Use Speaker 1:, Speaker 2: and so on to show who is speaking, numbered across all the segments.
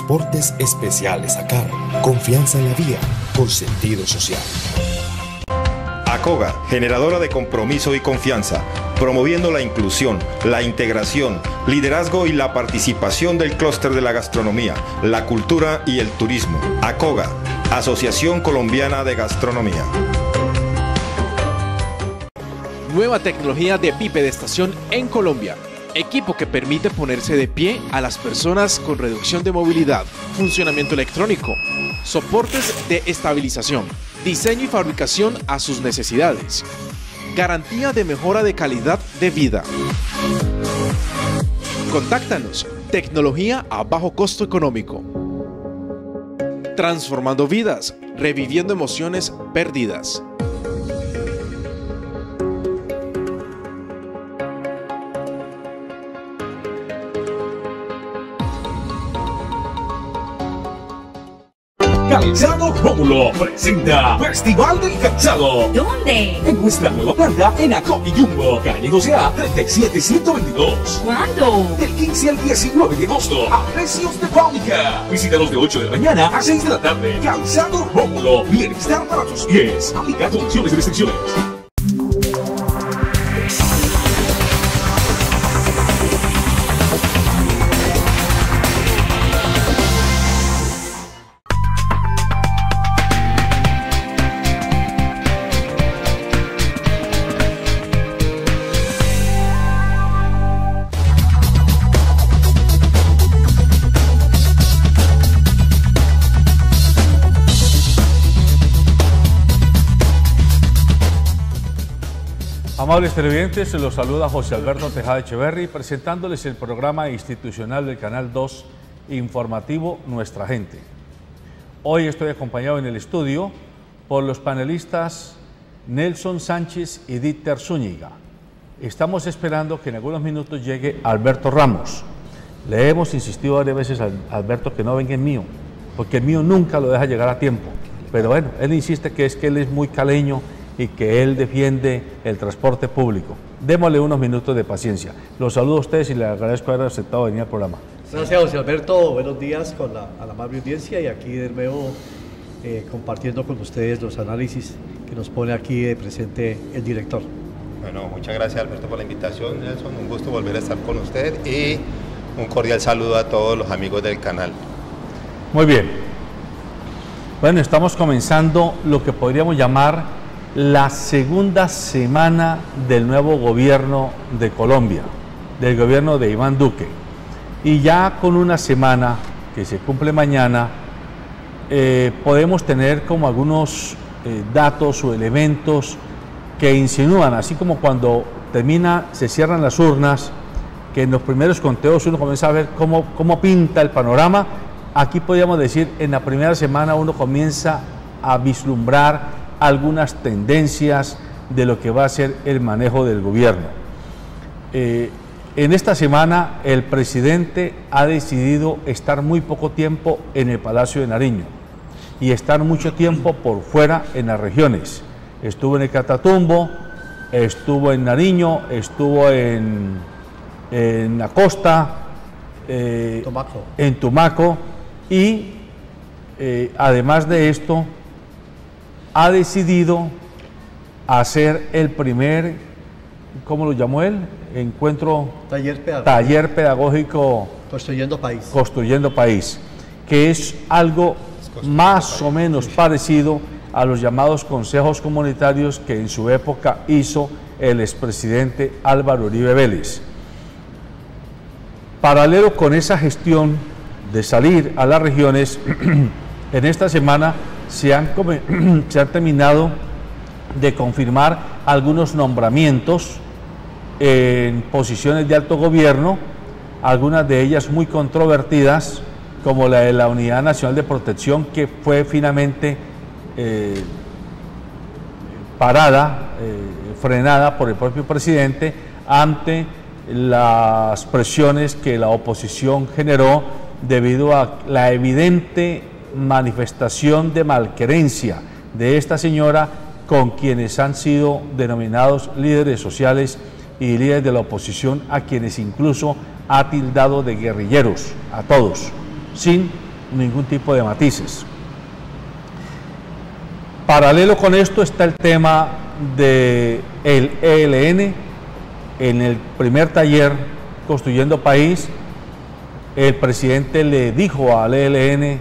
Speaker 1: Transportes Especiales ACAR. Confianza en la vía por sentido social.
Speaker 2: ACOGA, generadora de compromiso y confianza, promoviendo la inclusión, la integración, liderazgo y la participación del clúster de la gastronomía, la cultura y el turismo. ACOGA, Asociación Colombiana de Gastronomía.
Speaker 3: Nueva tecnología de bipedestación en Colombia. Equipo que permite ponerse de pie a las personas con reducción de movilidad, funcionamiento electrónico, soportes de estabilización, diseño y fabricación a sus necesidades, garantía de mejora de calidad de vida. Contáctanos, tecnología a bajo costo económico. Transformando vidas, reviviendo emociones perdidas.
Speaker 4: Calzado Rómulo presenta Festival del Calzado.
Speaker 5: ¿Dónde?
Speaker 4: En nuestra nueva planta en Acopi Jumbo, calle José A, 37122.
Speaker 5: ¿Cuándo?
Speaker 4: Del 15 al 19 de agosto, a precios de fábrica. Visítanos de 8 de la mañana a 6 de la tarde. Calzado Rómulo, bienestar para tus pies. Aplica condiciones y restricciones.
Speaker 6: Amables televidentes, se los saluda José Alberto Tejada Echeverri, presentándoles el programa institucional del Canal 2 informativo Nuestra Gente. Hoy estoy acompañado en el estudio por los panelistas Nelson Sánchez y Dieter Zúñiga. Estamos esperando que en algunos minutos llegue Alberto Ramos. Le hemos insistido varias veces a Alberto que no venga en mío, porque el mío nunca lo deja llegar a tiempo. Pero bueno, él insiste que él es muy caleño y que él defiende el transporte público. Démosle unos minutos de paciencia. Los saludo a ustedes y les agradezco haber aceptado venir al programa.
Speaker 7: Gracias, José Alberto. Buenos días a la amable audiencia y aquí de nuevo compartiendo con ustedes los análisis que nos pone aquí de presente el director.
Speaker 8: Bueno, muchas gracias, Alberto, por la invitación, Nelson. Un gusto volver a estar con usted y un cordial saludo a todos los amigos del canal.
Speaker 6: Muy bien. Bueno, estamos comenzando lo que podríamos llamar la segunda semana del nuevo gobierno de Colombia, del gobierno de Iván Duque. Y ya con una semana que se cumple mañana, podemos tener como algunos datos o elementos que insinúan, así como cuando se cierran las urnas, que en los primeros conteos uno comienza a ver cómo pinta el panorama. Aquí podríamos decir, en la primera semana uno comienza a vislumbrar algunas tendencias de lo que va a ser el manejo del gobierno. En esta semana el presidente ha decidido estar muy poco tiempo en el Palacio de Nariño y estar mucho tiempo por fuera en las regiones. Estuvo en el Catatumbo, estuvo en Nariño, estuvo en la costa, en Tumaco y además de esto ha decidido hacer el primer, ¿cómo lo llamó él? Taller pedagógico Construyendo País, que es algo más o menos parecido a los llamados consejos comunitarios que en su época hizo el expresidente Álvaro Uribe Vélez. Paralelo con esa gestión de salir a las regiones, en esta semana se han terminado de confirmar algunos nombramientos en posiciones de alto gobierno, algunas de ellas muy controvertidas, como la de la Unidad Nacional de Protección, que fue finalmente frenada por el propio presidente ante las presiones que la oposición generó debido a la evidente manifestación de malquerencia de esta señora con quienes han sido denominados líderes sociales y líderes de la oposición, a quienes incluso ha tildado de guerrilleros, a todos, sin ningún tipo de matices. Paralelo con esto está el tema del ELN. En el primer taller Construyendo País, el presidente le dijo al ELN: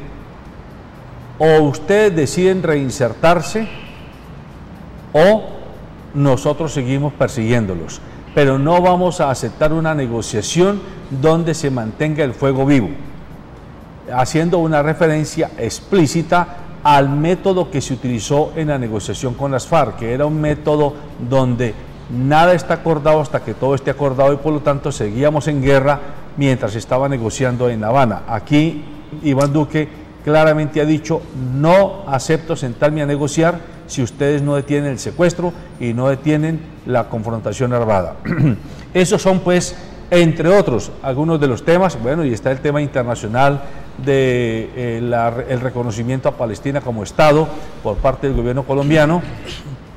Speaker 6: o ustedes deciden reinsertarse o nosotros seguimos persiguiéndolos, pero no vamos a aceptar una negociación donde se mantenga el fuego vivo, haciendo una referencia explícita al método que se utilizó en la negociación con las FARC, que era un método donde nada está acordado hasta que todo esté acordado, y por lo tanto seguíamos en guerra mientras se estaba negociando en La Habana. Aquí Iván Duque claramente ha dicho: no acepto sentarme a negociar si ustedes no detienen el secuestro y no detienen la confrontación armada. Esos son, pues, entre otros, algunos de los temas. Bueno, y está el tema internacional de el reconocimiento a Palestina como Estado por parte del gobierno colombiano,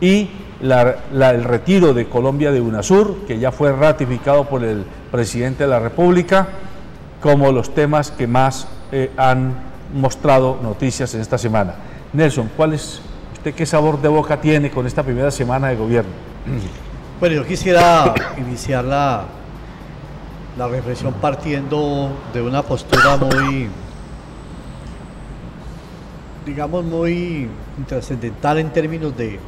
Speaker 6: y el retiro de Colombia de UNASUR, que ya fue ratificado por el presidente de la República, como los temas que más han mostrado noticias en esta semana. Nelson, ¿usted qué sabor de boca tiene con esta primera semana de gobierno?
Speaker 7: Bueno, yo quisiera iniciar la reflexión partiendo de una postura muy, digamos, muy trascendental en términos de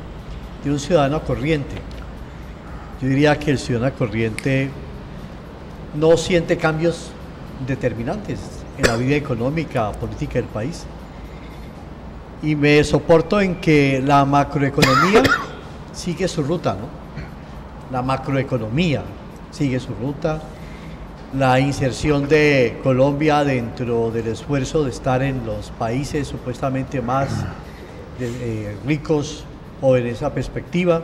Speaker 7: un ciudadano corriente. Yo diría que el ciudadano corriente no siente cambios determinantes en la vida económica, política del país, y me soporto en que la macroeconomía sigue su ruta, ¿no? La macroeconomía sigue su ruta, la inserción de Colombia dentro del esfuerzo de estar en los países supuestamente más ricos o en esa perspectiva.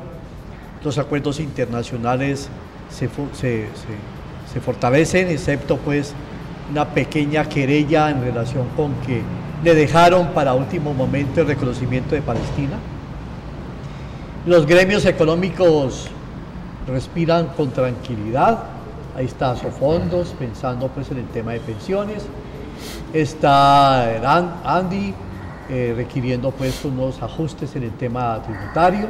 Speaker 7: Los acuerdos internacionales se fortalecen, excepto pues una pequeña querella en relación con que le dejaron para último momento el reconocimiento de Palestina. Los gremios económicos respiran con tranquilidad. Ahí está Sofondos pensando pues en el tema de pensiones, está Andy requiriendo pues unos ajustes en el tema tributario,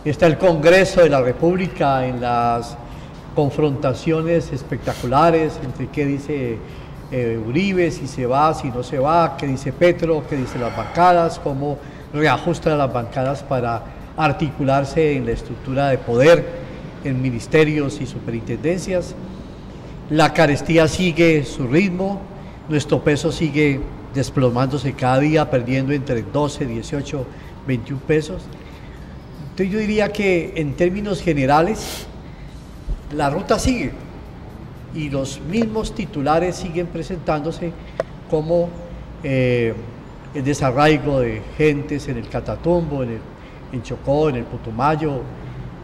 Speaker 7: está el Congreso de la República en las confrontaciones espectaculares entre qué dice Uribe, si se va, si no se va, qué dice Petro, qué dicen las bancadas, cómo reajustan las bancadas para articularse en la estructura de poder en ministerios y superintendencias. La carestía sigue su ritmo, nuestro peso sigue desplomándose cada día, perdiendo entre 12, 18, 21 pesos. Entonces yo diría que en términos generales la ruta sigue y los mismos titulares siguen presentándose como el desarraigo de gentes en el Catatumbo, en Chocó, en el Putumayo.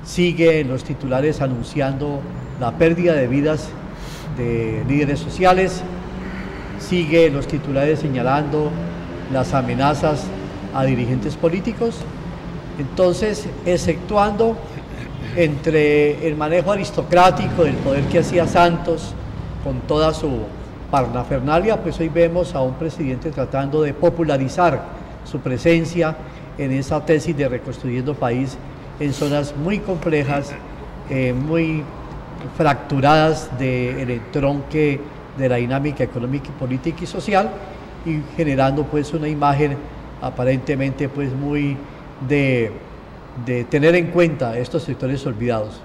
Speaker 7: Sigue los titulares anunciando la pérdida de vidas de líderes sociales, sigue los titulares señalando las amenazas a dirigentes políticos. Entonces, exceptuando entre el manejo aristocrático del poder que hacía Santos con toda su parafernalia, pues hoy vemos a un presidente tratando de popularizar su presencia en esa tesis de reconstruyendo país en zonas muy complejas, muy fracturadas del entronque de la dinámica económica, política y social, y generando pues una imagen aparentemente pues muy de tener en cuenta estos sectores olvidados.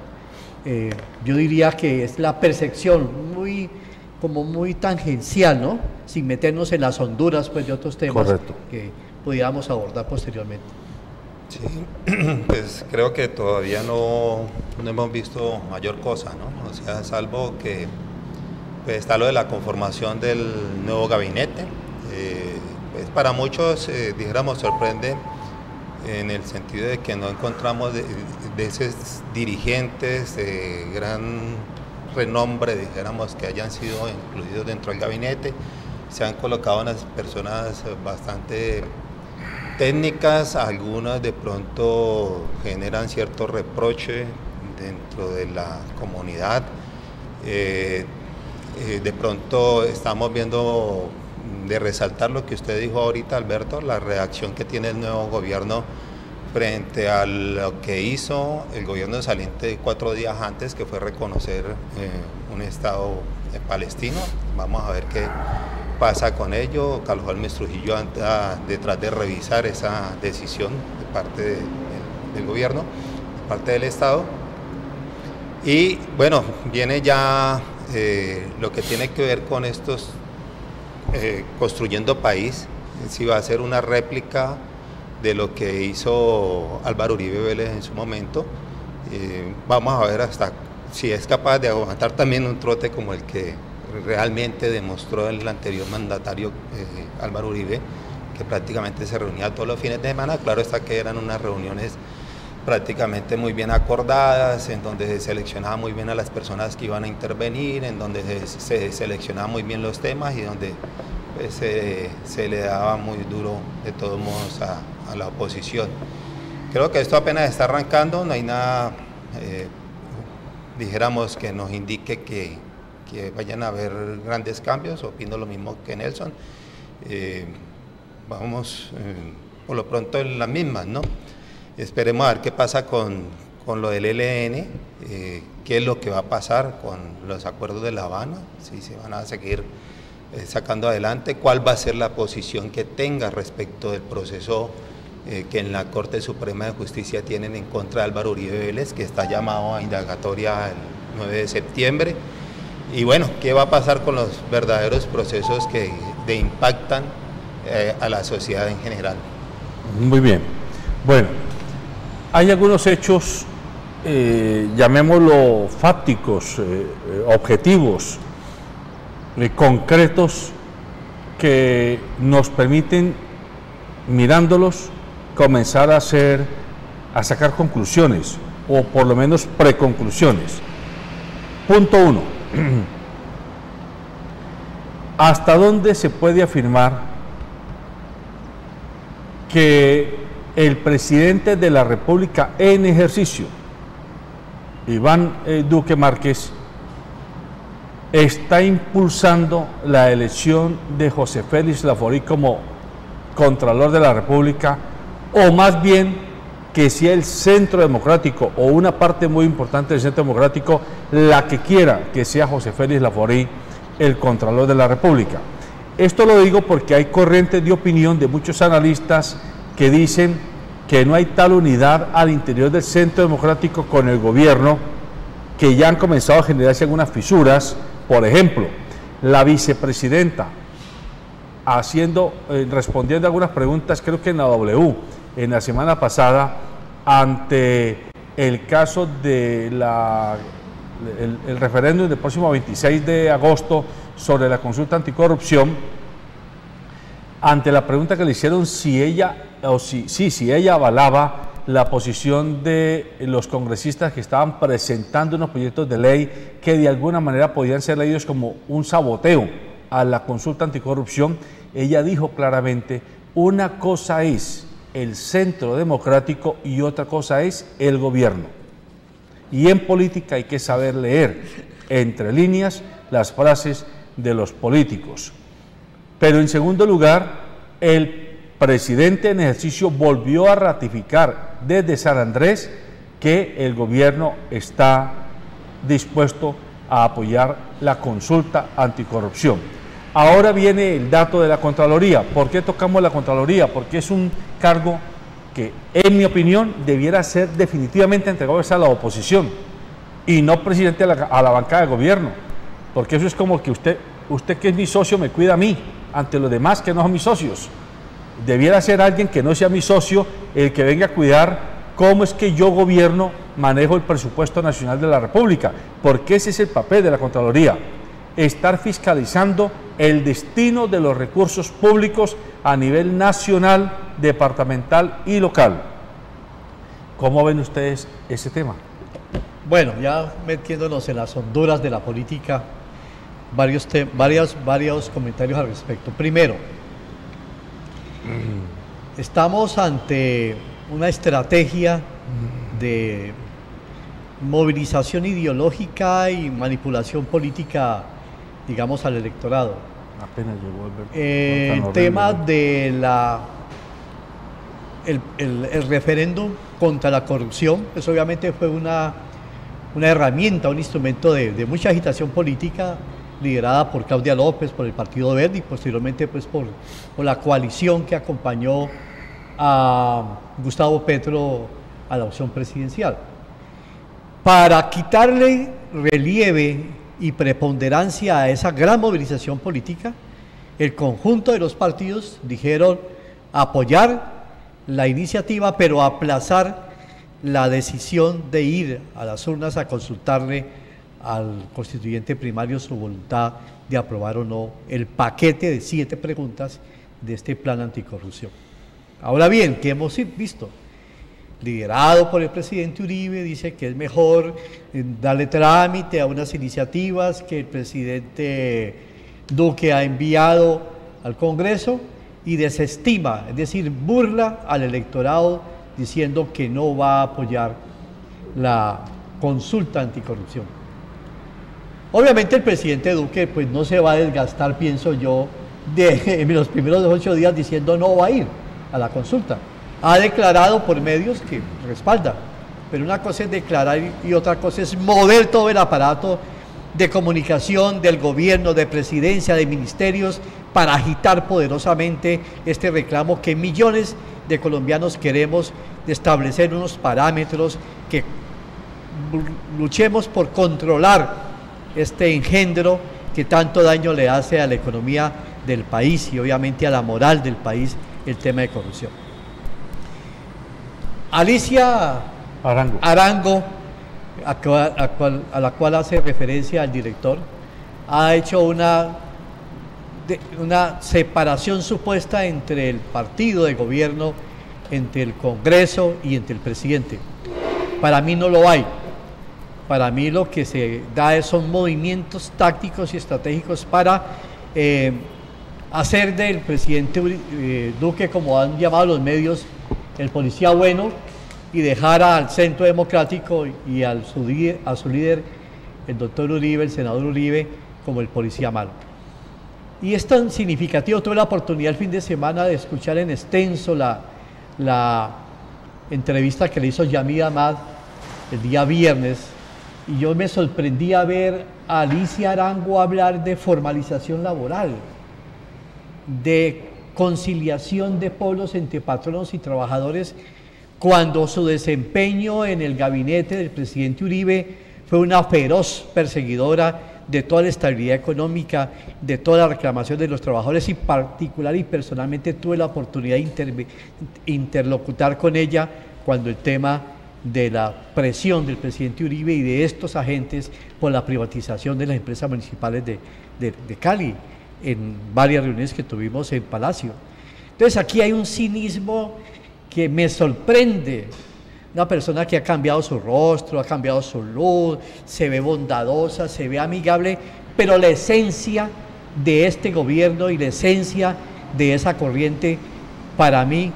Speaker 7: Yo diría que es la percepción muy tangencial, ¿no? Sin meternos en las honduras pues de otros temas. Correcto. Que pudiéramos abordar posteriormente.
Speaker 8: Sí, pues creo que todavía no hemos visto mayor cosa, ¿no? O sea, salvo que pues está lo de la conformación del nuevo gabinete. Pues para muchos, dijéramos, sorprende en el sentido de que no encontramos de esos dirigentes de gran renombre, dijéramos, que hayan sido incluidos dentro del gabinete. Se han colocado unas personas bastante técnicas, algunas de pronto generan cierto reproche dentro de la comunidad. De pronto estamos viendo resaltar lo que usted dijo ahorita, Alberto, la reacción que tiene el nuevo gobierno frente a lo que hizo el gobierno saliente 4 días antes, que fue reconocer un Estado palestino. Vamos a ver qué pasa con ello. Carlos Holmes Trujillo anda detrás de revisar esa decisión de parte del gobierno, de parte del Estado. Y bueno, viene ya lo que tiene que ver con estos construyendo país, si va a ser una réplica de lo que hizo Álvaro Uribe Vélez en su momento. Vamos a ver hasta si es capaz de aguantar también un trote como el que realmente demostró el anterior mandatario Álvaro Uribe, que prácticamente se reunía todos los fines de semana. Claro está que eran unas reuniones prácticamente muy bien acordadas, en donde se seleccionaba muy bien a las personas que iban a intervenir, en donde se seleccionaba muy bien los temas y donde pues, se le daba muy duro de todos modos a la oposición. Creo que esto apenas está arrancando, no hay nada, dijéramos, que nos indique que vayan a haber grandes cambios. Opino lo mismo que Nelson. Vamos por lo pronto en las mismas, ¿no? Esperemos a ver qué pasa con lo del ELN, qué es lo que va a pasar con los acuerdos de La Habana, si se van a seguir sacando adelante, cuál va a ser la posición que tenga respecto del proceso que en la Corte Suprema de Justicia tienen en contra de Álvaro Uribe Vélez, que está llamado a indagatoria el 9 de septiembre. Y bueno, qué va a pasar con los verdaderos procesos que impactan a la sociedad en general.
Speaker 6: Muy bien. Bueno, hay algunos hechos, llamémoslo fácticos, objetivos, concretos, que nos permiten, mirándolos, comenzar a sacar conclusiones, o por lo menos preconclusiones. Punto 1. ¿Hasta dónde se puede afirmar que el presidente de la República en ejercicio, Iván Duque Márquez, está impulsando la elección de José Félix Laforí como Contralor de la República, o más bien que sea el Centro Democrático o una parte muy importante del Centro Democrático la que quiera que sea José Félix Laforí el Contralor de la República? Esto lo digo porque hay corrientes de opinión de muchos analistas que dicen que no hay tal unidad al interior del Centro Democrático con el gobierno, que ya han comenzado a generarse algunas fisuras. Por ejemplo, la vicepresidenta respondiendo a algunas preguntas, creo que en la W, en la semana pasada, ante el caso de el referéndum del próximo 26 de agosto sobre la consulta anticorrupción, ante la pregunta que le hicieron si ella avalaba la posición de los congresistas que estaban presentando unos proyectos de ley que de alguna manera podían ser leídos como un saboteo a la consulta anticorrupción, ella dijo claramente: una cosa es el Centro Democrático y otra cosa es el gobierno. Y en política hay que saber leer entre líneas las frases de los políticos. Pero en segundo lugar, el presidente en ejercicio volvió a ratificar desde San Andrés que el gobierno está dispuesto a apoyar la consulta anticorrupción. Ahora viene el dato de la Contraloría. ¿Por qué tocamos la Contraloría? Porque es un cargo que, en mi opinión, debiera ser definitivamente entregado a la oposición y no presidente a la bancada de gobierno, porque eso es como que usted que es mi socio me cuida a mí ante los demás que no son mis socios. Debiera ser alguien que no sea mi socio el que venga a cuidar cómo es que yo gobierno, manejo el presupuesto nacional de la República, porque ese es el papel de la Contraloría, estar fiscalizando el destino de los recursos públicos a nivel nacional, departamental y local. ¿Cómo ven ustedes ese tema?
Speaker 7: Bueno, ya metiéndonos en las honduras de la política, varios comentarios al respecto. Primero, estamos ante una estrategia de movilización ideológica y manipulación política, digamos, al electorado.
Speaker 6: Apenas llegó Alberto.
Speaker 7: El tema de el referéndum contra la corrupción, pues obviamente fue una herramienta, un instrumento de mucha agitación política, liderada por Claudia López, por el Partido Verde y posteriormente pues por la coalición que acompañó a Gustavo Petro a la opción presidencial. Para quitarle relieve y preponderancia a esa gran movilización política, el conjunto de los partidos dijeron apoyar la iniciativa, pero aplazar la decisión de ir a las urnas a consultarle al constituyente primario su voluntad de aprobar o no el paquete de 7 preguntas de este plan anticorrupción. Ahora bien, ¿qué hemos visto? Liderado por el presidente Uribe, dice que es mejor darle trámite a unas iniciativas que el presidente Duque ha enviado al Congreso y desestima, es decir, burla al electorado diciendo que no va a apoyar la consulta anticorrupción. Obviamente el presidente Duque pues no se va a desgastar, pienso yo, en los primeros 8 días diciendo no va a ir a la consulta. Ha declarado por medios que respalda, pero una cosa es declarar y otra cosa es mover todo el aparato de comunicación del gobierno, de presidencia, de ministerios, para agitar poderosamente este reclamo que millones de colombianos queremos, de establecer unos parámetros, que luchemos por controlar este engendro que tanto daño le hace a la economía del país y obviamente a la moral del país, el tema de corrupción. Alicia Arango, a la cual hace referencia el director, ha hecho una separación supuesta entre el partido de gobierno, entre el Congreso y entre el presidente. Para mí no lo hay. Para mí lo que se da son movimientos tácticos y estratégicos para hacer del presidente Duque, como han llamado los medios, el policía bueno, y dejar al Centro Democrático y a su líder, el doctor Uribe, el senador Uribe, como el policía malo. Y es tan significativo, tuve la oportunidad el fin de semana de escuchar en extenso la entrevista que le hizo Yamid Ahmad el día viernes, y yo me sorprendí a ver a Alicia Arango hablar de formalización laboral, de conciliación de polos entre patronos y trabajadores, cuando su desempeño en el gabinete del presidente Uribe fue una feroz perseguidora de toda la estabilidad económica, de toda la reclamación de los trabajadores, y particular y personalmente tuve la oportunidad de interlocutar con ella cuando el tema de la presión del presidente Uribe y de estos agentes por la privatización de las empresas municipales de Cali, en varias reuniones que tuvimos en Palacio. Entonces aquí hay un cinismo que me sorprende. Una persona que ha cambiado su rostro, ha cambiado su luz, se ve bondadosa, se ve amigable, pero la esencia de este gobierno y la esencia de esa corriente, para mí,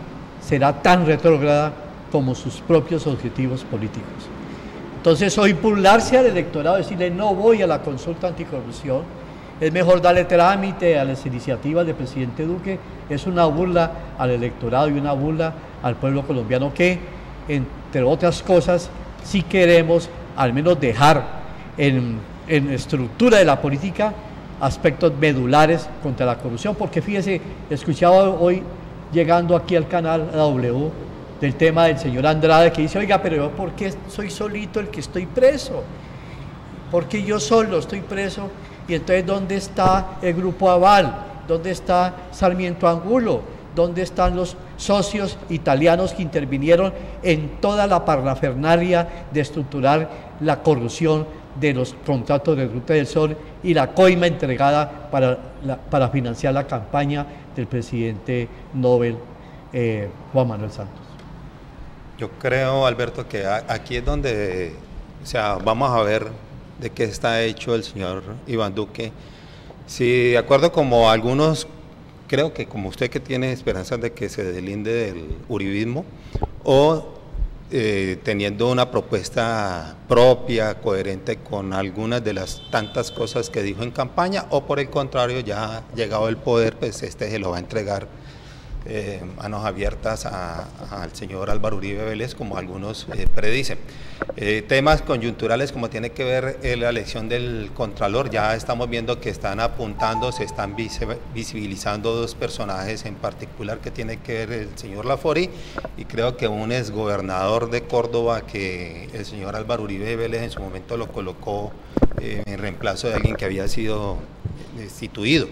Speaker 7: será tan retrógrada como sus propios objetivos políticos. Entonces, hoy burlarse al electorado, decirle no voy a la consulta anticorrupción, es mejor darle trámite a las iniciativas del presidente Duque, es una burla al electorado y una burla al pueblo colombiano que, entre otras cosas, sí queremos al menos dejar en estructura de la política aspectos medulares contra la corrupción, porque fíjese, escuchaba hoy llegando aquí al canal W del tema del señor Andrade, que dice, oiga, pero yo ¿por qué soy solito el que estoy preso? ¿Por qué yo solo estoy preso? Y entonces, ¿dónde está el Grupo Aval? ¿Dónde está Sarmiento Angulo? ¿Dónde están los socios italianos que intervinieron en toda la parafernalia de estructurar la corrupción de los contratos de Ruta del Sol y la coima entregada para financiar la campaña del presidente Nobel Juan Manuel Santos?
Speaker 8: Yo creo, Alberto, que aquí es donde, o sea, vamos a ver de qué está hecho el señor Iván Duque. Si de acuerdo como algunos, creo que como usted, que tiene esperanzas de que se deslinde del uribismo, o teniendo una propuesta propia, coherente con algunas de las tantas cosas que dijo en campaña, o por el contrario, ya llegado el poder, pues se lo va a entregar manos abiertas al señor Álvaro Uribe Vélez, como algunos predicen. Temas coyunturales como tiene que ver la elección del Contralor, ya estamos viendo que están apuntando, se están visibilizando dos personajes en particular que tiene que ver el señor Lafori y creo que un exgobernador de Córdoba que el señor Álvaro Uribe Vélez en su momento lo colocó en reemplazo de alguien que había sido destituido.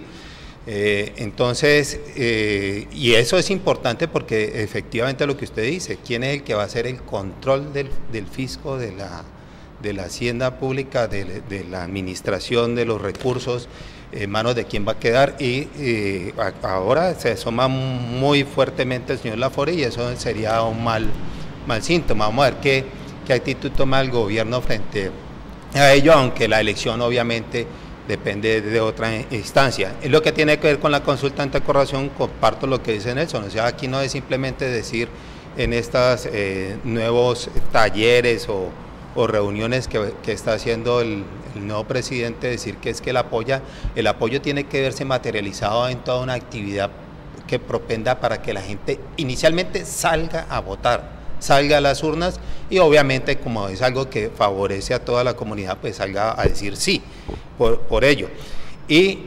Speaker 8: Entonces, y eso es importante porque efectivamente lo que usted dice, ¿quién es el que va a hacer el control del fisco, de la hacienda pública, de la administración de los recursos, en manos de quién va a quedar? Y ahora se asoma muy fuertemente el señor Lafori y eso sería un mal síntoma. Vamos a ver qué actitud toma el gobierno frente a ello, aunque la elección obviamente depende de otra instancia. Es lo que tiene que ver con la consulta anticorrupción, comparto lo que dice Nelson, o sea, aquí no es simplemente decir en estos nuevos talleres o reuniones que está haciendo el nuevo presidente, decir que es que el apoyo tiene que verse materializado en toda una actividad que propenda para que la gente inicialmente salga a votar, salga a las urnas y obviamente como es algo que favorece a toda la comunidad, pues salga a decir sí por ello. Y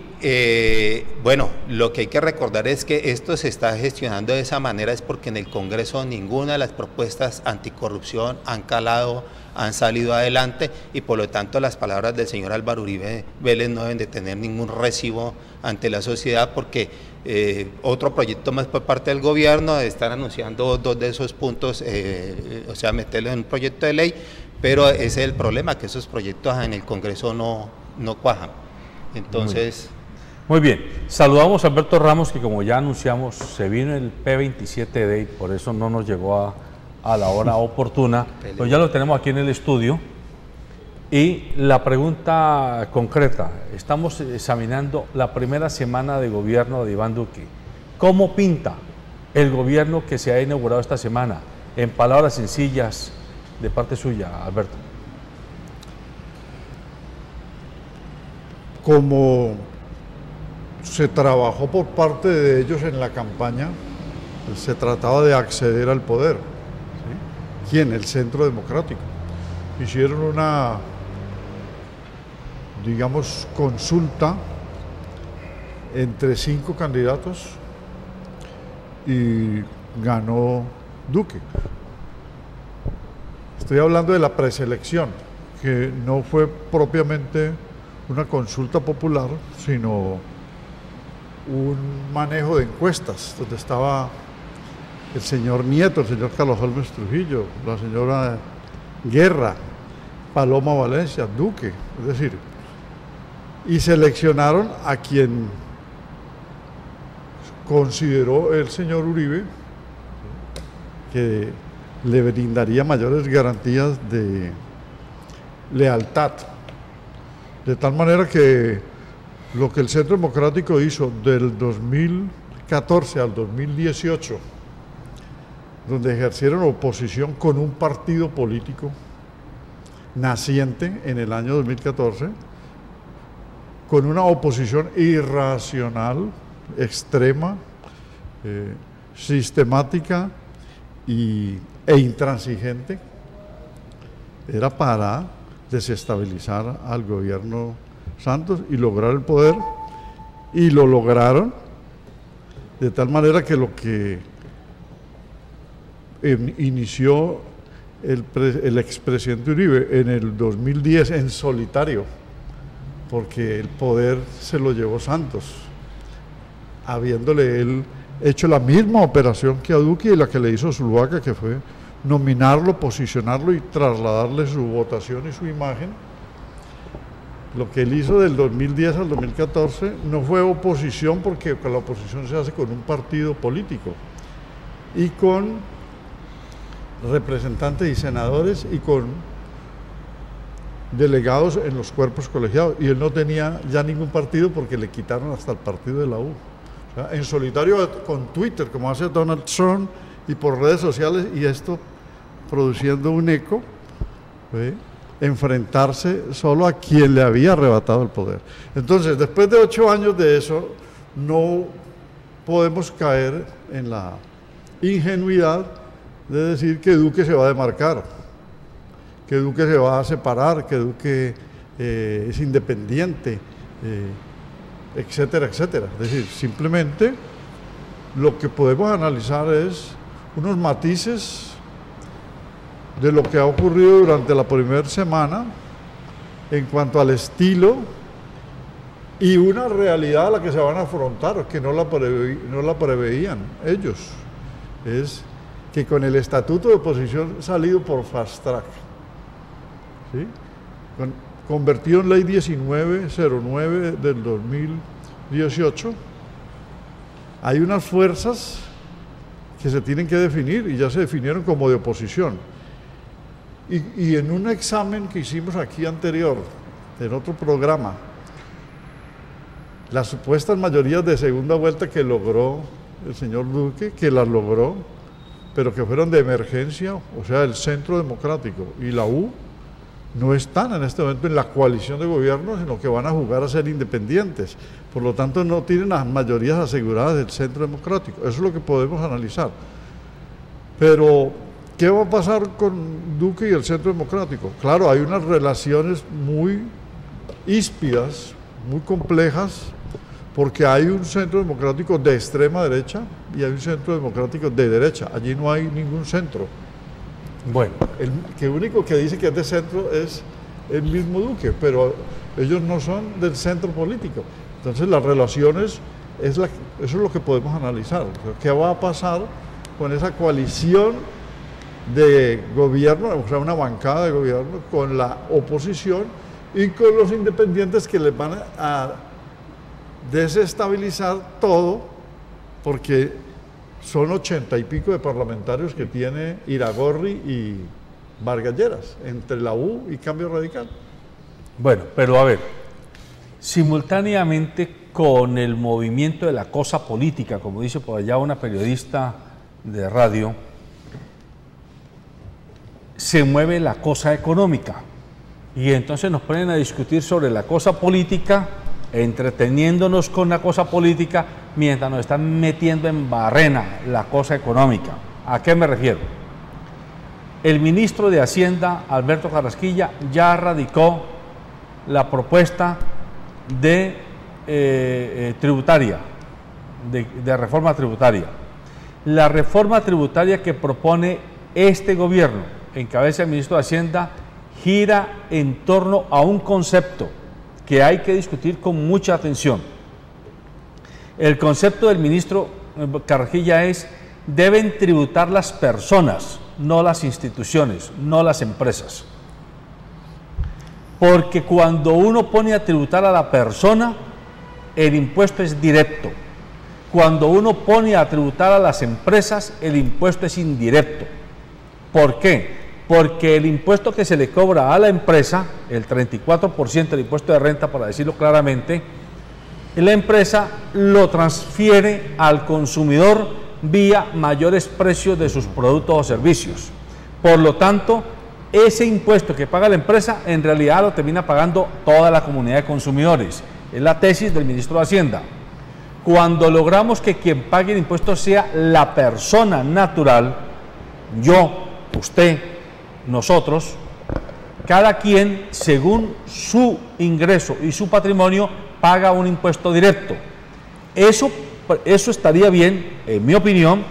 Speaker 8: bueno, lo que hay que recordar es que esto se está gestionando de esa manera es porque en el Congreso ninguna de las propuestas anticorrupción han calado, han salido adelante y por lo tanto las palabras del señor Álvaro Uribe Vélez no deben de tener ningún recibo ante la sociedad porque otro proyecto más por parte del gobierno están anunciando dos de esos puntos, o sea, meterlo en un proyecto de ley, pero ese es el problema, que esos proyectos en el Congreso no cuajan. Entonces...
Speaker 6: Muy bien, saludamos a Alberto Ramos, que como ya anunciamos, se vino el P27D y por eso no nos llegó a la hora oportuna, pero ya lo tenemos aquí en el estudio. Y la pregunta concreta, estamos examinando la primera semana de gobierno de Iván Duque. ¿Cómo pinta el gobierno que se ha inaugurado esta semana? En palabras sencillas, de parte suya, Alberto.
Speaker 5: Como se trabajó por parte de ellos en la campaña, pues se trataba de acceder al poder. ¿Sí? ¿Quién? El Centro Democrático. Hicieron una, digamos, consulta entre 5 candidatos y ganó Duque. Estoy hablando de la preselección, que no fue propiamente una consulta popular, sino un manejo de encuestas, donde estaba el señor Nieto, el señor Carlos Holmes Trujillo, la señora Guerra, Paloma Valencia, Duque, es decir, y seleccionaron a quien consideró el señor Uribe que le brindaría mayores garantías de lealtad. De tal manera que lo que el Centro Democrático hizo del 2014 al 2018, donde ejercieron oposición con un partido político naciente en el año 2014, con una oposición irracional, extrema, sistemática e intransigente, era para desestabilizar al gobierno Santos y lograr el poder, y lo lograron de tal manera que lo que inició el expresidente Uribe en el 2010 en solitario, porque el poder se lo llevó Santos, habiéndole él hecho la misma operación que a Duque y la que le hizo Zuluaga, que fue nominarlo, posicionarlo y trasladarle su votación y su imagen. Lo que él hizo del 2010 al 2014 no fue oposición, porque la oposición se hace con un partido político y con representantes y senadores y con delegados en los cuerpos colegiados, y él no tenía ya ningún partido porque le quitaron hasta el partido de la U. O sea, en solitario con Twitter, como hace Donald Trump, y por redes sociales, y esto produciendo un eco, enfrentarse solo a quien le había arrebatado el poder. Entonces, después de 8 años de eso, no podemos caer en la ingenuidad de decir que Duque se va a demarcar, que Duque se va a separar, que Duque es independiente, etcétera, etcétera. Es decir, simplemente lo que podemos analizar es unos matices de lo que ha ocurrido durante la primera semana en cuanto al estilo y una realidad a la que se van a afrontar, que no la preveían ellos, es que con el estatuto de oposición salido por fast track, ¿sí? Convertido en ley 1909 del 2018, hay unas fuerzas que se tienen que definir y ya se definieron como de oposición. Y en un examen que hicimos aquí anterior, en otro programa, las supuestas mayorías de segunda vuelta que logró el señor Duque, que las logró, pero que fueron de emergencia, o sea, el Centro Democrático y la U, no están en este momento en la coalición de gobierno, sino que van a jugar a ser independientes. Por lo tanto, no tienen las mayorías aseguradas del Centro Democrático. Eso es lo que podemos analizar. Pero, ¿qué va a pasar con Duque y el Centro Democrático? Claro, hay unas relaciones muy híspidas, muy complejas, porque hay un Centro Democrático de extrema derecha y hay un Centro Democrático de derecha. Allí no hay ningún centro.
Speaker 6: Bueno,
Speaker 5: el único que dice que es de centro es el mismo Duque, pero ellos no son del centro político. Entonces las relaciones, eso es lo que podemos analizar. ¿Qué va a pasar con esa coalición de gobierno, o sea, una bancada de gobierno con la oposición y con los independientes que les van a desestabilizar todo, porque son 80 y pico de parlamentarios que tiene Iragorri y Vargas Lleras, entre la U y Cambio Radical.
Speaker 6: Bueno, pero a ver, simultáneamente con el movimiento de la cosa política, como dice por allá una periodista de radio, se mueve la cosa económica. Y entonces nos ponen a discutir sobre la cosa política, entreteniéndonos con la cosa política, mientras nos están metiendo en barrena la cosa económica. ¿A qué me refiero? El ministro de Hacienda, Alberto Carrasquilla, ya radicó la propuesta de tributaria, de reforma tributaria. La reforma tributaria que propone este gobierno, en cabeza del ministro de Hacienda, gira en torno a un concepto que hay que discutir con mucha atención. El concepto del ministro Carrasquilla es: deben tributar las personas, no las instituciones, no las empresas. Porque cuando uno pone a tributar a la persona, el impuesto es directo. Cuando uno pone a tributar a las empresas, el impuesto es indirecto. ¿Por qué? Porque el impuesto que se le cobra a la empresa, el 34% del impuesto de renta, para decirlo claramente, la empresa lo transfiere al consumidor vía mayores precios de sus productos o servicios. Por lo tanto, ese impuesto que paga la empresa, en realidad lo termina pagando toda la comunidad de consumidores. Es la tesis del ministro de Hacienda. Cuando logramos que quien pague el impuesto sea la persona natural, yo, usted, nosotros, cada quien, según su ingreso y su patrimonio, paga un impuesto directo. Eso estaría bien, en mi opinión,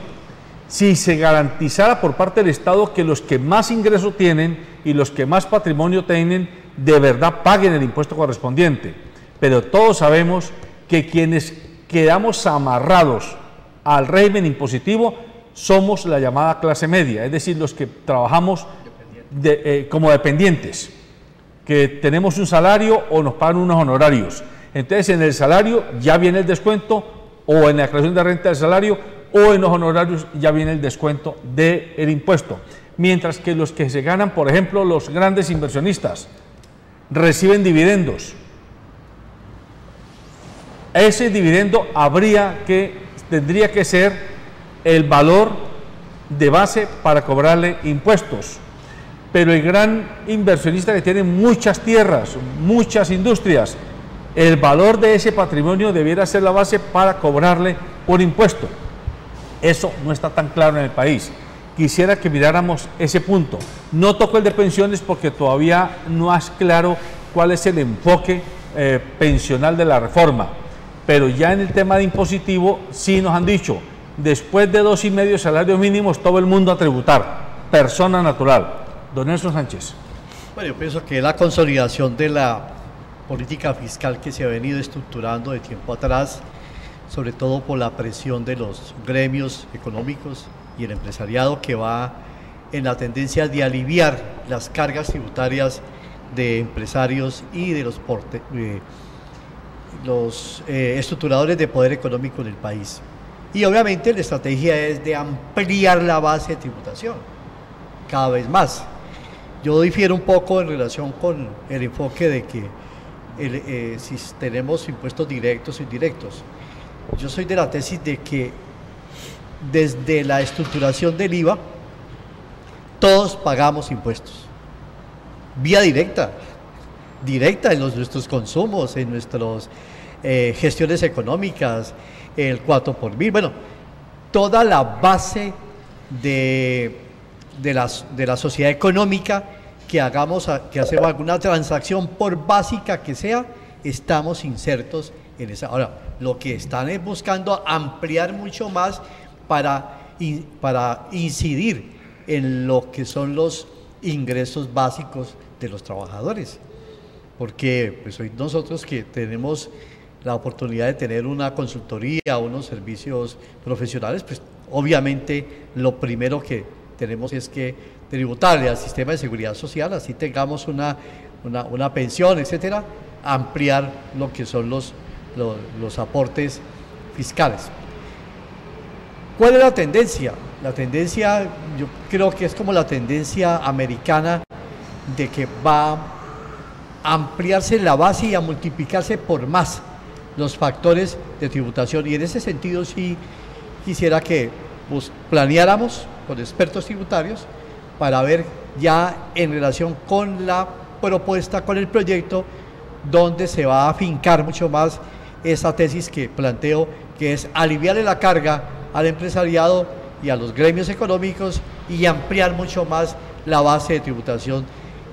Speaker 6: si se garantizara por parte del Estado que los que más ingreso tienen y los que más patrimonio tienen, de verdad paguen el impuesto correspondiente. Pero todos sabemos que quienes quedamos amarrados al régimen impositivo somos la llamada clase media, es decir, los que trabajamos como dependientes, que tenemos un salario o nos pagan unos honorarios. Entonces, en el salario ya viene el descuento, o en la declaración de renta del salario, o en los honorarios ya viene el descuento del impuesto. Mientras que los que se ganan, por ejemplo, los grandes inversionistas, reciben dividendos. Ese dividendo tendría que ser el valor de base para cobrarle impuestos. Pero el gran inversionista que tiene muchas tierras, muchas industrias, el valor de ese patrimonio debiera ser la base para cobrarle un impuesto. Eso no está tan claro en el país. Quisiera que miráramos ese punto. No toco el de pensiones porque todavía no es claro cuál es el enfoque pensional de la reforma. Pero ya en el tema de impositivo sí nos han dicho, después de 2,5 salarios mínimos, todo el mundo a tributar, persona natural. Don Nelson Sánchez.
Speaker 7: Bueno, yo pienso que la consolidación de la política fiscal que se ha venido estructurando de tiempo atrás, sobre todo por la presión de los gremios económicos y el empresariado, que va en la tendencia de aliviar las cargas tributarias de empresarios y de los estructuradores de poder económico en el país. Y obviamente la estrategia es de ampliar la base de tributación cada vez más. Yo difiero un poco en relación con el enfoque de que si tenemos impuestos directos o indirectos. Yo soy de la tesis de que desde la estructuración del IVA todos pagamos impuestos, vía directa en nuestros consumos, en nuestras gestiones económicas, el 4 por mil, bueno, toda la base de la sociedad económica que hacemos alguna transacción, por básica que sea, estamos insertos en esa. Ahora, lo que están es buscando ampliar mucho más para incidir en lo que son los ingresos básicos de los trabajadores, porque pues hoy nosotros que tenemos la oportunidad de tener una consultoría, unos servicios profesionales, pues obviamente lo primero que tenemos es que tributarle al sistema de seguridad social, así tengamos una pensión, etcétera, ampliar lo que son los aportes fiscales. ¿Cuál es la tendencia? La tendencia, yo creo que es como la tendencia americana, de que va a ampliarse la base y a multiplicarse por más los factores de tributación, y en ese sentido sí quisiera que planeáramos con expertos tributarios para ver ya en relación con la propuesta, con el proyecto, donde se va a afincar mucho más esa tesis que planteo, que es aliviarle la carga al empresariado y a los gremios económicos y ampliar mucho más la base de tributación.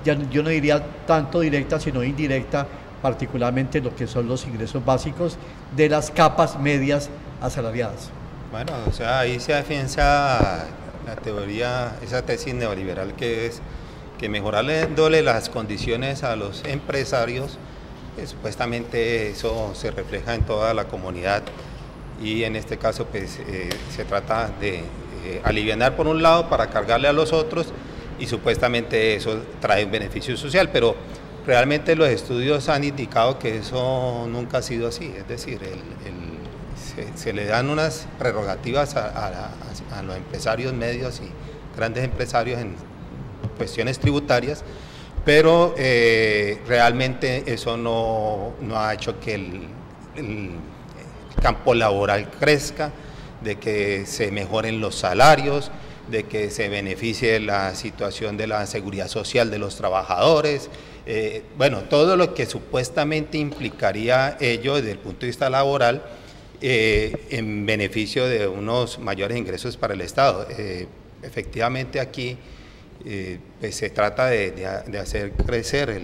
Speaker 7: Yo no diría tanto directa, sino indirecta, particularmente lo que son los ingresos básicos de las capas medias asalariadas.
Speaker 8: Bueno, o sea, ahí se afianza la teoría, esa tesis neoliberal, que es que mejorándole las condiciones a los empresarios, supuestamente eso se refleja en toda la comunidad, y en este caso pues se trata de alivianar por un lado para cargarle a los otros, y supuestamente eso trae un beneficio social, pero realmente los estudios han indicado que eso nunca ha sido así. Es decir, se le dan unas prerrogativas a los empresarios medios y grandes empresarios en cuestiones tributarias, pero realmente eso no ha hecho que el campo laboral crezca, de que se mejoren los salarios, de que se beneficie la situación de la seguridad social de los trabajadores, bueno, todo lo que supuestamente implicaría ello desde el punto de vista laboral, en beneficio de unos mayores ingresos para el Estado. Efectivamente aquí pues se trata de hacer crecer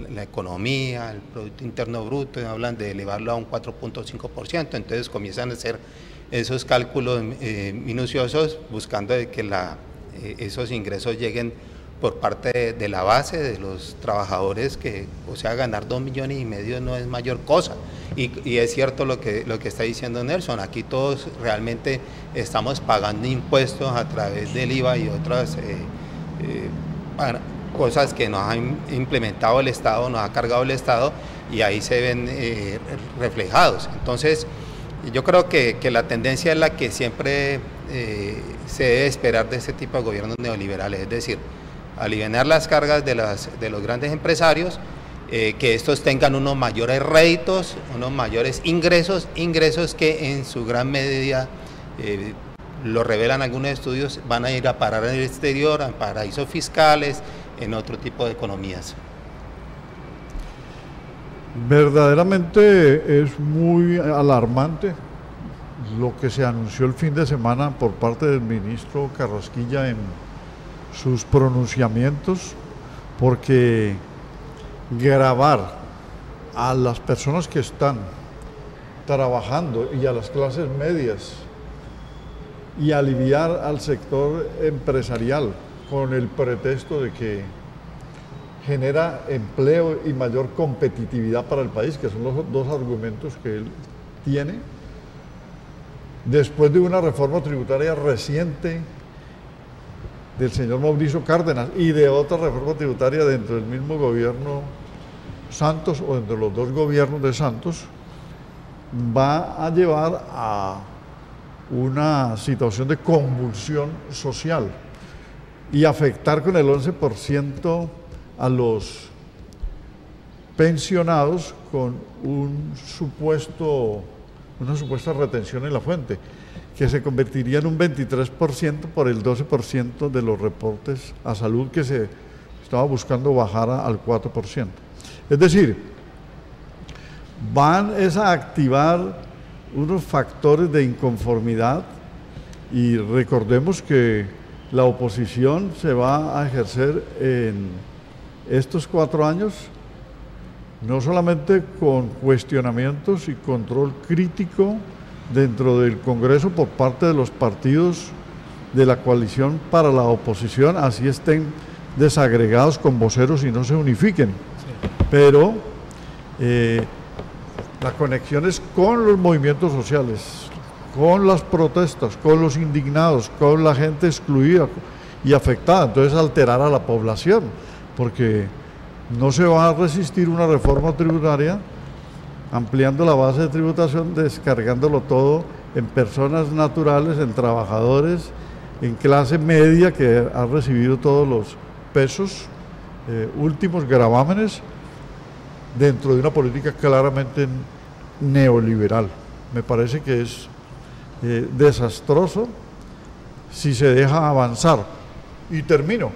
Speaker 8: la economía, el Producto Interno Bruto, hablan de elevarlo a un 4.5%, entonces comienzan a hacer esos cálculos minuciosos buscando de que esos ingresos lleguen por parte de la base de los trabajadores, que, o sea, ganar 2,5 millones no es mayor cosa, y es cierto lo que está diciendo Nelson, aquí todos realmente estamos pagando impuestos a través del IVA y otras cosas que nos ha implementado el Estado, nos ha cargado el Estado, y ahí se ven reflejados. Entonces yo creo que la tendencia es la que siempre se debe esperar de este tipo de gobiernos neoliberales, es decir, aliviar las cargas de los grandes empresarios, que estos tengan unos mayores réditos, unos mayores ingresos que en su gran medida lo revelan algunos estudios, van a ir a parar en el exterior, a paraísos fiscales, en otro tipo de economías.
Speaker 5: Verdaderamente es muy alarmante lo que se anunció el fin de semana por parte del ministro Carrasquilla en sus pronunciamientos, porque gravar a las personas que están trabajando y a las clases medias y aliviar al sector empresarial con el pretexto de que genera empleo y mayor competitividad para el país, que son los dos argumentos que él tiene, después de una reforma tributaria reciente del señor Mauricio Cárdenas y de otra reforma tributaria dentro del mismo gobierno Santos o entre los dos gobiernos de Santos, va a llevar a una situación de convulsión social y afectar con el 11% a los pensionados con una supuesta retención en la fuente, que se convertiría en un 23% por el 12% de los reportes a salud que se estaba buscando bajar al 4%. Es decir, van a activar unos factores de inconformidad y recordemos que la oposición se va a ejercer en estos 4 años no solamente con cuestionamientos y control crítico dentro del Congreso por parte de los partidos de la coalición para la oposición, así estén desagregados con voceros y no se unifiquen, pero la conexión es con los movimientos sociales, con las protestas, con los indignados, con la gente excluida y afectada, entonces alterar a la población, porque no se va a resistir una reforma tributaria ampliando la base de tributación, descargándolo todo en personas naturales, en trabajadores, en clase media que ha recibido todos los pesos, últimos gravámenes, dentro de una política claramente neoliberal. Me parece que es desastroso si se deja avanzar. Y termino.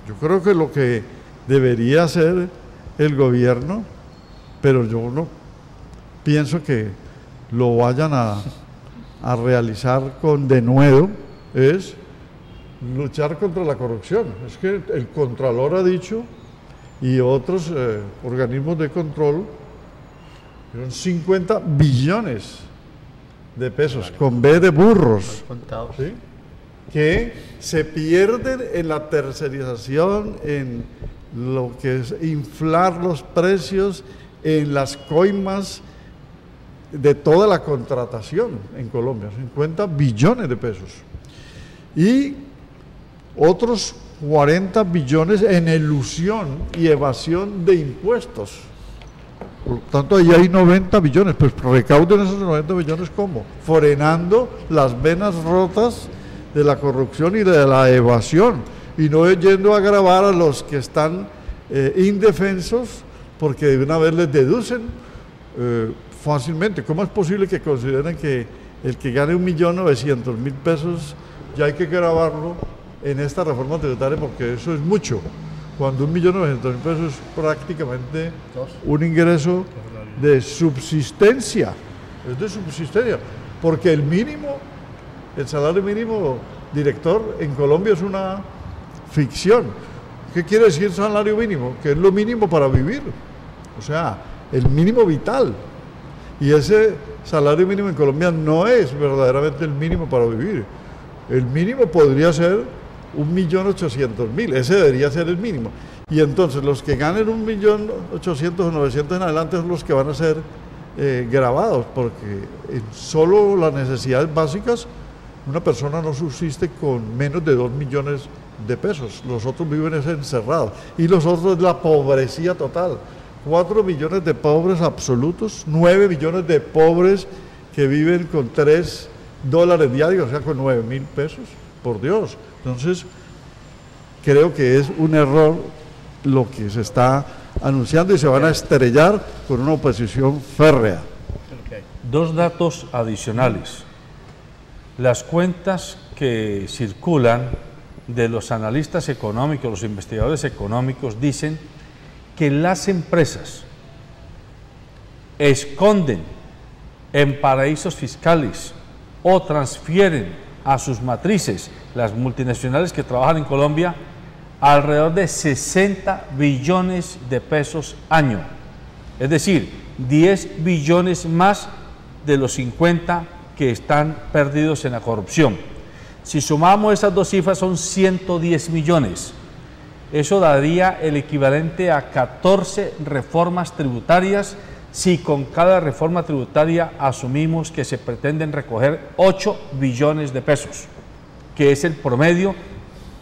Speaker 5: Yo creo que lo que debería hacer el gobierno, pero yo no pienso que lo vayan a realizar con denuedo, es luchar contra la corrupción. Es que el Contralor ha dicho, y otros organismos de control, son 50 billones de pesos, con B de burros, ¿sí?, que se pierden en la tercerización, en lo que es inflar los precios, en las coimas de toda la contratación en Colombia, 50 billones de pesos. Y otros 40 billones en elusión y evasión de impuestos. Por lo tanto, ahí hay 90 billones, pues recauden esos 90 billones, ¿cómo? Frenando las venas rotas de la corrupción y de la evasión, y no yendo a grabar a los que están indefensos, porque de una vez les deducen fácilmente. ¿Cómo es posible que consideren que el que gane 1.900.000 pesos ya hay que grabarlo en esta reforma tributaria, porque eso es mucho, cuando 1.900.000 pesos es prácticamente un ingreso de subsistencia, es de subsistencia, porque el mínimo, el salario mínimo, director, en Colombia es una ficción. ¿Qué quiere decir salario mínimo? Que es lo mínimo para vivir, o sea, el mínimo vital, y ese salario mínimo en Colombia no es verdaderamente el mínimo para vivir. El mínimo podría ser 1.800.000, ese debería ser el mínimo. Y entonces los que ganen 1.800.000 o 900.000 en adelante son los que van a ser grabados, porque en solo las necesidades básicas una persona no subsiste con menos de 2 millones de pesos. Los otros viven encerrados. Y los otros es la pobrecía total. 4 millones de pobres absolutos, 9 millones de pobres que viven con $3 diarios, o sea, con 9.000 pesos, por Dios. Entonces, creo que es un error lo que se está anunciando y se van a estrellar con una oposición férrea.
Speaker 6: Dos datos adicionales. Las cuentas que circulan de los analistas económicos, los investigadores económicos, dicen que las empresas esconden en paraísos fiscales o transfieren a sus matrices, las multinacionales que trabajan en Colombia, alrededor de 60 billones de pesos año. Es decir, 10 billones más de los 50 que están perdidos en la corrupción. Si sumamos esas dos cifras son 110 millones. Eso daría el equivalente a 14 reformas tributarias si con cada reforma tributaria asumimos que se pretenden recoger 8 billones de pesos, que es el promedio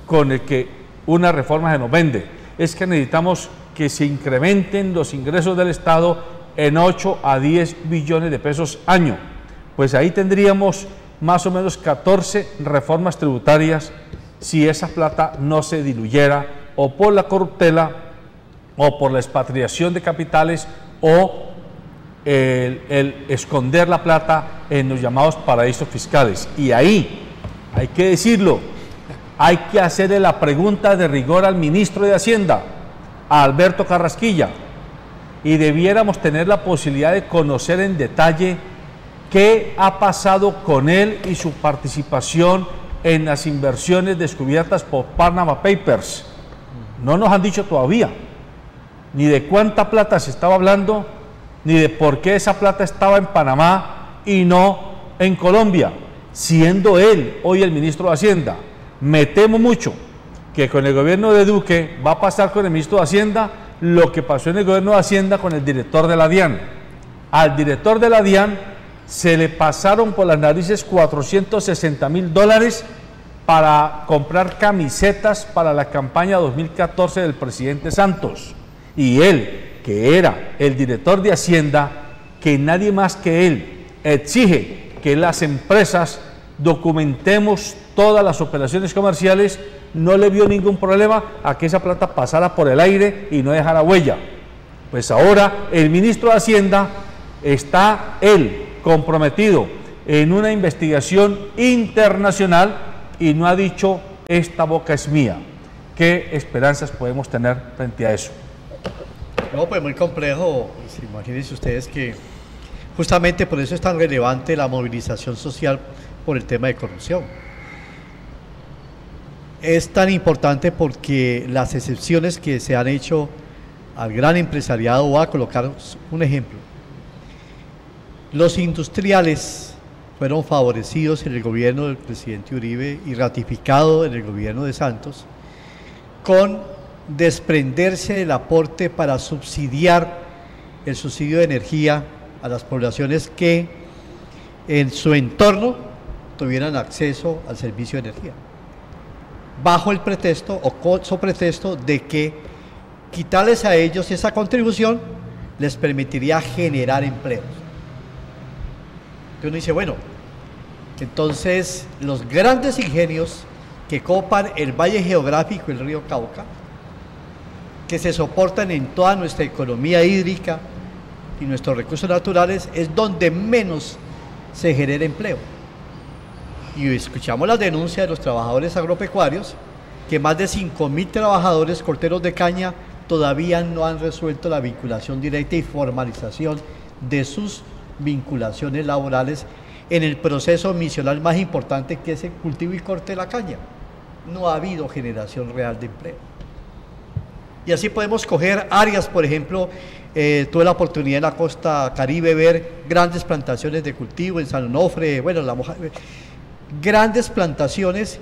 Speaker 6: con el que una reforma se nos vende. Es que necesitamos que se incrementen los ingresos del Estado en 8 a 10 billones de pesos año. Pues ahí tendríamos más o menos 14 reformas tributarias si esa plata no se diluyera o por la corruptela o por la expatriación de capitales o el esconder la plata en los llamados paraísos fiscales. Y ahí, hay que decirlo, hay que hacerle la pregunta de rigor al ministro de Hacienda, a Alberto Carrasquilla, y debiéramos tener la posibilidad de conocer en detalle qué ha pasado con él y su participación en las inversiones descubiertas por Panama Papers. No nos han dicho todavía ni de cuánta plata se estaba hablando, ni de por qué esa plata estaba en Panamá y no en Colombia, siendo él hoy el ministro de Hacienda. Me temo mucho que con el gobierno de Duque va a pasar con el ministro de Hacienda lo que pasó en el gobierno de Hacienda con el director de la DIAN. Al director de la DIAN se le pasaron por las narices $460.000 para comprar camisetas para la campaña 2014 del presidente Santos. Y él, que era el director de Hacienda, que nadie más que él exige que las empresas documentemos todas las operaciones comerciales, no le vio ningún problema a que esa plata pasara por el aire y no dejara huella. Pues ahora el ministro de Hacienda está él comprometido en una investigación internacional y no ha dicho esta boca es mía. ¿Qué esperanzas podemos tener frente a eso?
Speaker 7: No, pues muy complejo. Imagínense ustedes que justamente por eso es tan relevante la movilización social por el tema de corrupción. Es tan importante porque las excepciones que se han hecho al gran empresariado, voy a colocar un ejemplo. Los industriales fueron favorecidos en el gobierno del presidente Uribe y ratificado en el gobierno de Santos con desprenderse del aporte para subsidiar el subsidio de energía a las poblaciones que en su entorno tuvieran acceso al servicio de energía, bajo el pretexto o con su pretexto de que quitarles a ellos esa contribución les permitiría generar empleos. Entonces uno dice, bueno, entonces los grandes ingenios que copan el valle geográfico del río Cauca, que se soportan en toda nuestra economía hídrica y nuestros recursos naturales, es donde menos se genera empleo. Y escuchamos las denuncias de los trabajadores agropecuarios, que más de 5.000 trabajadores corteros de caña todavía no han resuelto la vinculación directa y formalización de sus vinculaciones laborales en el proceso misional más importante, que es el cultivo y corte de la caña. No ha habido generación real de empleo. Y así podemos coger áreas, por ejemplo, tuve la oportunidad en la costa Caribe ver grandes plantaciones de cultivo en San Onofre, bueno, grandes plantaciones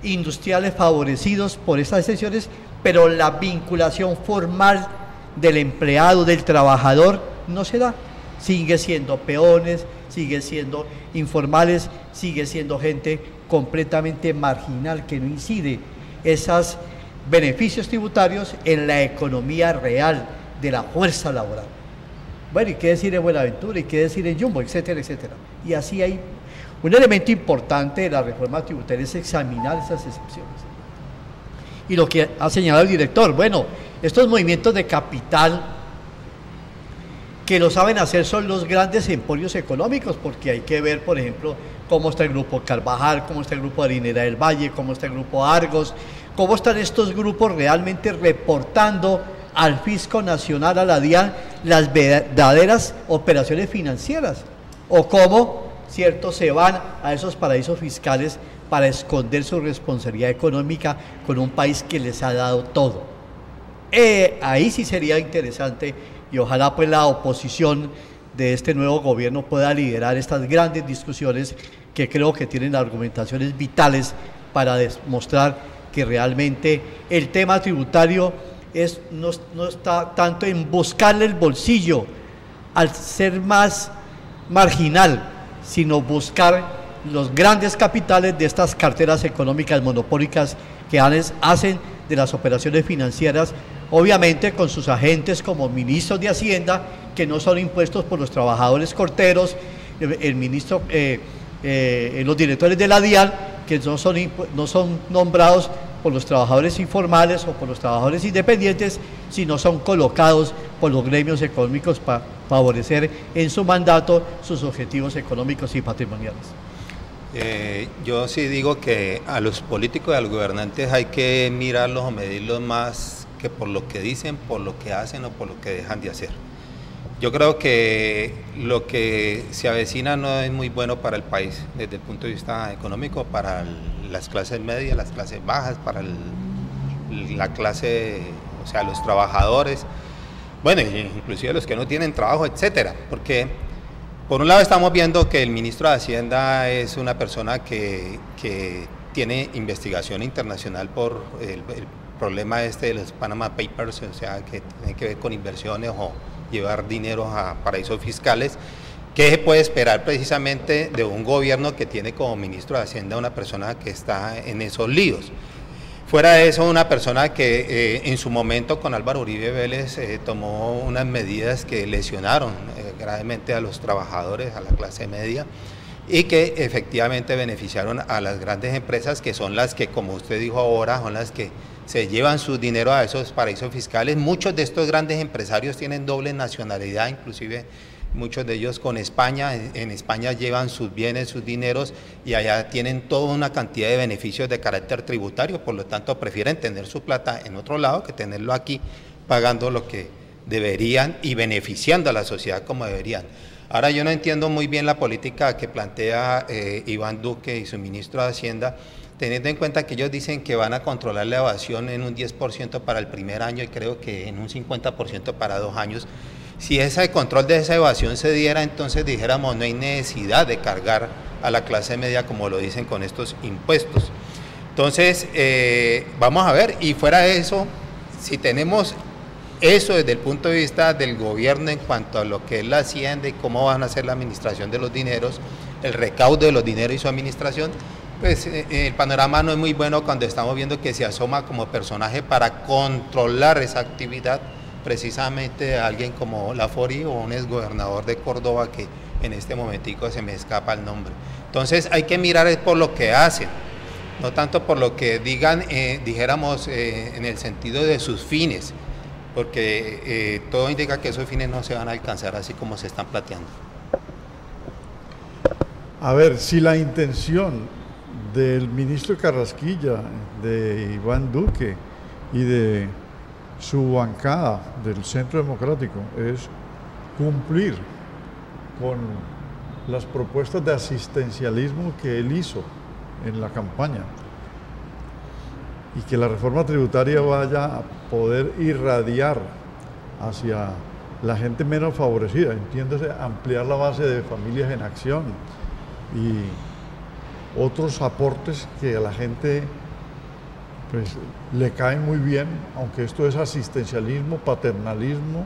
Speaker 7: industriales favorecidos por estas excepciones, pero la vinculación formal del empleado, del trabajador, no se da. Sigue siendo peones, sigue siendo informales, sigue siendo gente completamente marginal que no incide esos beneficios tributarios en la economía real de la fuerza laboral. Bueno, y qué decir en Buenaventura, y qué decir en Jumbo, etcétera, etcétera. Y así hay un elemento importante de la reforma tributaria, es examinar esas excepciones. Y lo que ha señalado el director, bueno, estos movimientos de capital que lo saben hacer son los grandes emporios económicos, porque hay que ver, por ejemplo, cómo está el grupo Carvajal, cómo está el grupo Harinera del Valle, cómo está el grupo Argos, cómo están estos grupos realmente reportando al Fisco Nacional, a la DIAN, las verdaderas operaciones financieras, o cómo, cierto, se van a esos paraísos fiscales para esconder su responsabilidad económica con un país que les ha dado todo. Ahí sí sería interesante, y ojalá pues la oposición de este nuevo gobierno pueda liderar estas grandes discusiones que creo que tienen argumentaciones vitales para demostrar que realmente el tema tributario no está tanto en buscarle el bolsillo al ser más marginal, sino buscar los grandes capitales de estas carteras económicas monopólicas que hacen de las operaciones financieras, obviamente con sus agentes como ministros de Hacienda, que no son impuestos por los trabajadores corteros, el ministro, los directores de la DIAN, que no son nombrados por los trabajadores informales o por los trabajadores independientes, sino son colocados por los gremios económicos para favorecer en su mandato sus objetivos económicos y patrimoniales.
Speaker 8: Yo sí digo que a los políticos y a los gobernantes hay que mirarlos o medirlos más que por lo que dicen, por lo que hacen o por lo que dejan de hacer. Yo creo que lo que se avecina no es muy bueno para el país desde el punto de vista económico, para las clases medias, las clases bajas, para la clase, o sea, los trabajadores, bueno, inclusive los que no tienen trabajo, etcétera, porque por un lado estamos viendo que el ministro de Hacienda es una persona que tiene investigación internacional por el problema de los Panama Papers, o sea, que tiene que ver con inversiones o llevar dinero a paraísos fiscales. ¿Qué se puede esperar precisamente de un gobierno que tiene como ministro de Hacienda una persona que está en esos líos? Fuera de eso, una persona que en su momento con Álvaro Uribe Vélez tomó unas medidas que lesionaron gravemente a los trabajadores, a la clase media, y que efectivamente beneficiaron a las grandes empresas, que son las que, como usted dijo ahora, son las que se llevan su dinero a esos paraísos fiscales. Muchos de estos grandes empresarios tienen doble nacionalidad, inclusive muchos de ellos con España. En España llevan sus bienes, sus dineros, y allá tienen toda una cantidad de beneficios de carácter tributario, por lo tanto prefieren tener su plata en otro lado que tenerlo aquí, pagando lo que deberían y beneficiando a la sociedad como deberían. Ahora, yo no entiendo muy bien la política que plantea Iván Duque y su ministro de Hacienda, teniendo en cuenta que ellos dicen que van a controlar la evasión en un 10% para el primer año y creo que en un 50% para 2 años. Si ese control de esa evasión se diera, entonces dijéramos no hay necesidad de cargar a la clase media como lo dicen con estos impuestos. Entonces, vamos a ver, y fuera de eso, si tenemos eso desde el punto de vista del gobierno en cuanto a lo que es la Hacienda y cómo van a hacer la administración de los dineros, el recaudo de los dineros y su administración, pues el panorama no es muy bueno cuando estamos viendo que se asoma como personaje para controlar esa actividad precisamente alguien como Lafori o un exgobernador de Córdoba que en este momentico se me escapa el nombre. Entonces hay que mirar por lo que hacen, no tanto por lo que digan, dijéramos, en el sentido de sus fines, porque todo indica que esos fines no se van a alcanzar así como se están planteando.
Speaker 5: A ver, si la intención del ministro Carrasquilla, de Iván Duque y de su bancada del Centro Democrático es cumplir con las propuestas de asistencialismo que él hizo en la campaña y que la reforma tributaria vaya a poder irradiar hacia la gente menos favorecida, entiéndase, ampliar la base de familias en acción y otros aportes que a la gente pues le caen muy bien, aunque esto es asistencialismo, paternalismo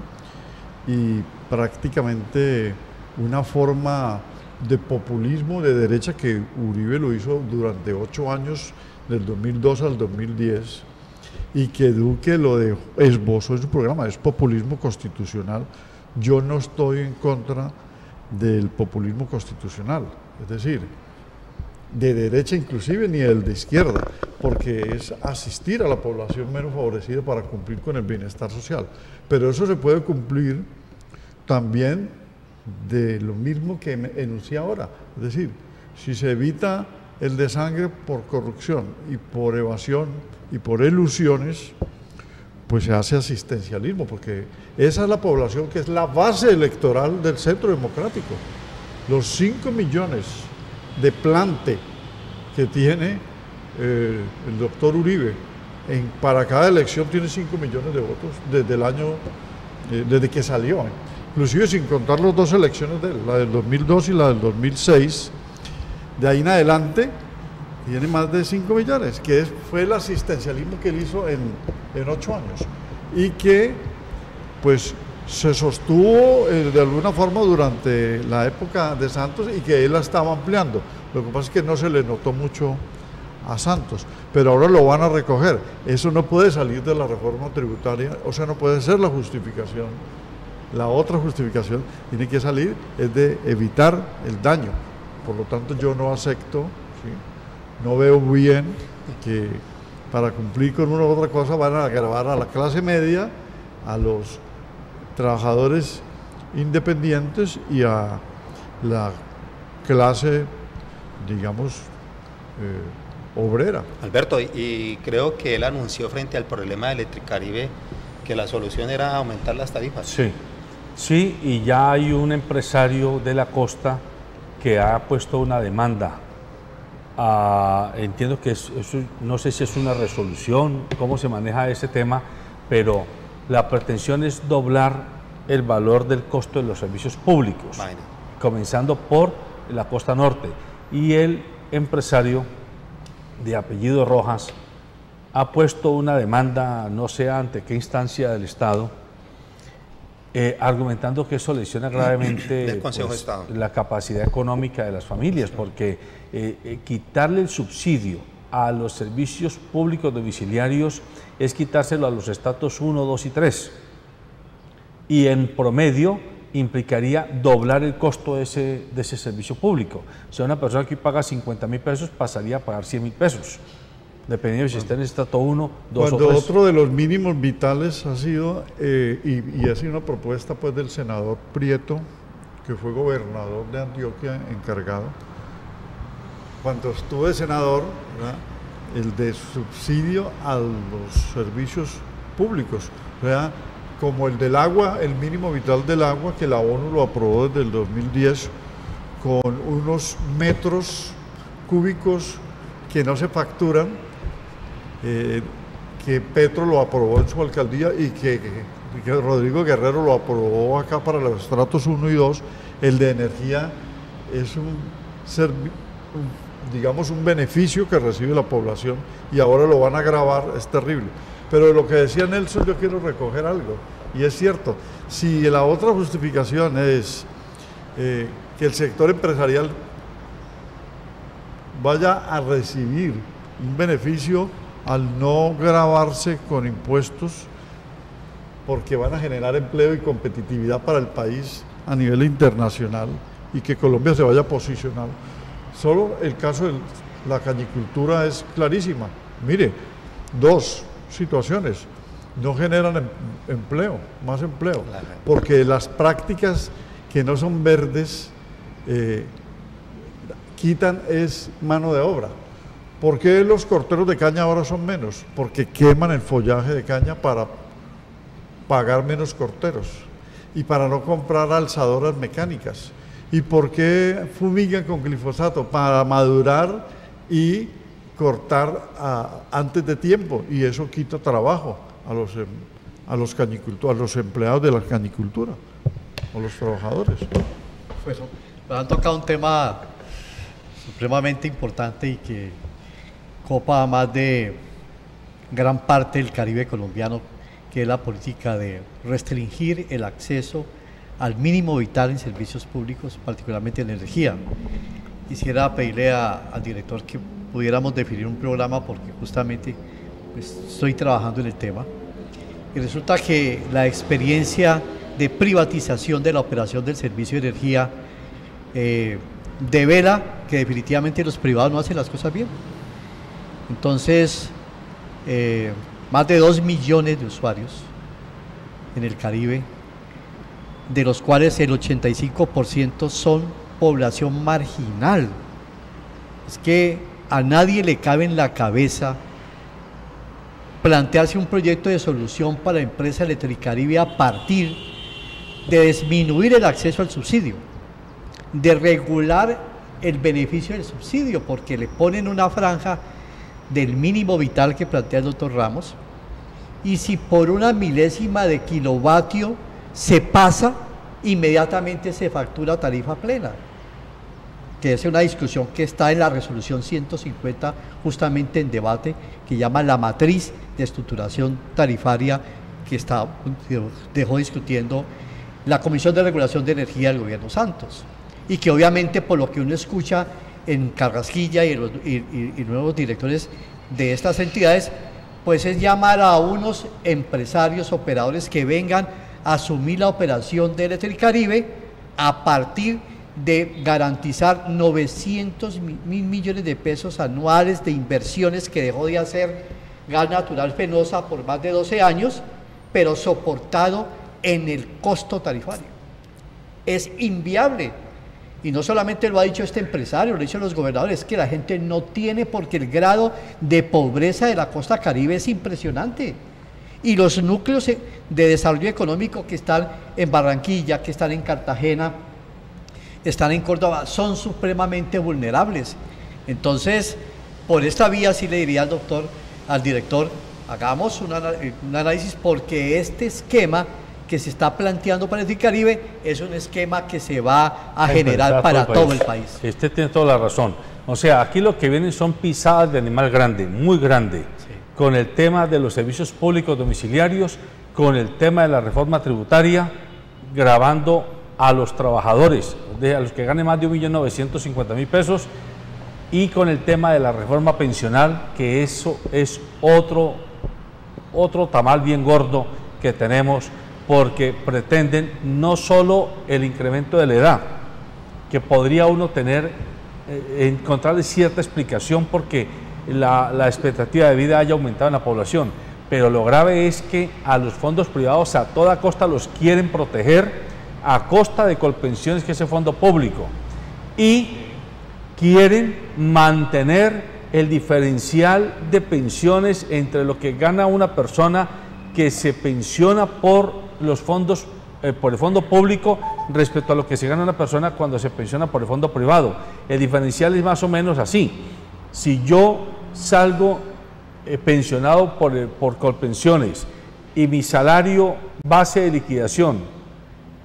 Speaker 5: y prácticamente una forma de populismo de derecha que Uribe lo hizo durante 8 años, del 2002 al 2010, y que Duque lo esbozó en su programa, es populismo constitucional. Yo no estoy en contra del populismo constitucional, es decir, de derecha inclusive, ni el de izquierda, porque es asistir a la población menos favorecida para cumplir con el bienestar social. Pero eso se puede cumplir también de lo mismo que enuncié ahora, es decir, si se evita el desangre por corrupción y por evasión y por ilusiones, pues se hace asistencialismo, porque esa es la población que es la base electoral del Centro Democrático. Los 5 millones de plante que tiene el doctor Uribe, para cada elección tiene 5 millones de votos desde el año, desde que salió, inclusive sin contar las dos elecciones de él, la del 2002 y la del 2006, de ahí en adelante tiene más de 5 millones, que fue el asistencialismo que él hizo en 8 años y que pues se sostuvo de alguna forma durante la época de Santos y que él la estaba ampliando. Lo que pasa es que no se le notó mucho a Santos, pero ahora lo van a recoger. Eso no puede salir de la reforma tributaria, o sea, no puede ser la justificación. La otra justificación tiene que salir, es de evitar el daño. Por lo tanto, yo no acepto, ¿sí? No veo bien que para cumplir con una u otra cosa van a agravar a la clase media, a los trabajadores independientes y a la clase, digamos, obrera.
Speaker 8: Alberto, y creo que él anunció frente al problema de Electricaribe que la solución era aumentar las tarifas.
Speaker 6: Sí, sí, y ya hay un empresario de la costa que ha puesto una demanda. Entiendo que eso, no sé si es una resolución, cómo se maneja ese tema, pero la pretensión es doblar el valor del costo de los servicios públicos, comenzando por la costa norte. Y el empresario de apellido Rojas ha puesto una demanda, no sé ante qué instancia del Estado, argumentando que eso lesiona gravemente pues, la capacidad económica de las familias, porque quitarle el subsidio a los servicios públicos domiciliarios es quitárselo a los estratos 1, 2 y 3, y en promedio implicaría doblar el costo de ese servicio público. O sea, una persona que paga 50.000 pesos pasaría a pagar 100.000 pesos, dependiendo de si está en estrato 1, 2 o 3.
Speaker 5: Cuando otro de los mínimos vitales ha sido, y ha sido una propuesta pues del senador Prieto, que fue gobernador de Antioquia encargado, cuando estuve senador, ¿verdad?, el de subsidio a los servicios públicos, ¿verdad?, como el del agua, el mínimo vital del agua, que la ONU lo aprobó desde el 2010, con unos metros cúbicos que no se facturan, que Petro lo aprobó en su alcaldía y que Rodrigo Guerrero lo aprobó acá para los estratos 1 y 2, el de energía es digamos un beneficio que recibe la población y ahora lo van a agravar, es terrible. Pero de lo que decía Nelson yo quiero recoger algo, y es cierto, si la otra justificación es que el sector empresarial vaya a recibir un beneficio al no gravarse con impuestos, porque van a generar empleo y competitividad para el país a nivel internacional y que Colombia se vaya a posicionar. Solo el caso de la cañicultura es clarísima. Mire, dos situaciones, no generan empleo, más empleo, porque las prácticas que no son verdes quitan es mano de obra. ¿Por qué los corteros de caña ahora son menos? Porque queman el follaje de caña para pagar menos corteros y para no comprar alzadoras mecánicas. ¿Y por qué fumigan con glifosato? Para madurar y cortar antes de tiempo, y eso quita trabajo a los empleados de la cañicultura, a los trabajadores.
Speaker 7: Pues han tocado un tema supremamente importante y que copa más de gran parte del Caribe colombiano, que es la política de restringir el acceso al mínimo vital en servicios públicos, particularmente en energía. Quisiera pedirle al director que pudiéramos definir un programa, porque justamente pues, estoy trabajando en el tema, y resulta que la experiencia de privatización de la operación del servicio de energía devela que definitivamente los privados no hacen las cosas bien. Entonces, más de 2 millones de usuarios en el Caribe, de los cuales el 85% son población marginal, es que a nadie le cabe en la cabeza plantearse un proyecto de solución para la empresa Electricaribe a partir de disminuir el acceso al subsidio, de regular el beneficio del subsidio, porque le ponen una franja del mínimo vital que plantea el doctor Ramos, y si por una milésima de kilovatio se pasa, inmediatamente se factura tarifa plena, que es una discusión que está en la resolución 150 justamente en debate, que llama la matriz de estructuración tarifaria que dejó discutiendo la Comisión de Regulación de Energía del Gobierno Santos, y que obviamente por lo que uno escucha en Carrasquilla y nuevos directores de estas entidades, pues es llamar a unos empresarios, operadores que vengan a asumir la operación de Electricaribe a partir de garantizar 900 mil millones de pesos anuales de inversiones que dejó de hacer Gas Natural Fenosa por más de 12 años, pero soportado en el costo tarifario. Es inviable. Y no solamente lo ha dicho este empresario, lo han dicho los gobernadores, es que la gente no tiene, porque el grado de pobreza de la costa caribe es impresionante. Y los núcleos de desarrollo económico que están en Barranquilla, que están en Cartagena, están en Córdoba, son supremamente vulnerables. Entonces, por esta vía sí le diría al director, hagamos un análisis, porque este esquema que se está planteando para Electricaribe es un esquema que se va a generar para todo el país.
Speaker 6: Usted tiene toda la razón. O sea, aquí lo que vienen son pisadas de animal grande, muy grande, sí, con el tema de los servicios públicos domiciliarios, con el tema de la reforma tributaria, gravando a los trabajadores, a los que ganen más de 1.950.000 pesos, y con el tema de la reforma pensional, que eso es otro tamal bien gordo que tenemos, porque pretenden no solo el incremento de la edad, que podría uno encontrarle cierta explicación porque la expectativa de vida haya aumentado en la población, pero lo grave es que a los fondos privados a toda costa los quieren proteger a costa de Colpensiones, que es el fondo público, y quieren mantener el diferencial de pensiones entre lo que gana una persona que se pensiona por los fondos, por el fondo público, respecto a lo que se gana una persona cuando se pensiona por el fondo privado. El diferencial es más o menos así. Si yo salgo pensionado por Colpensiones y mi salario base de liquidación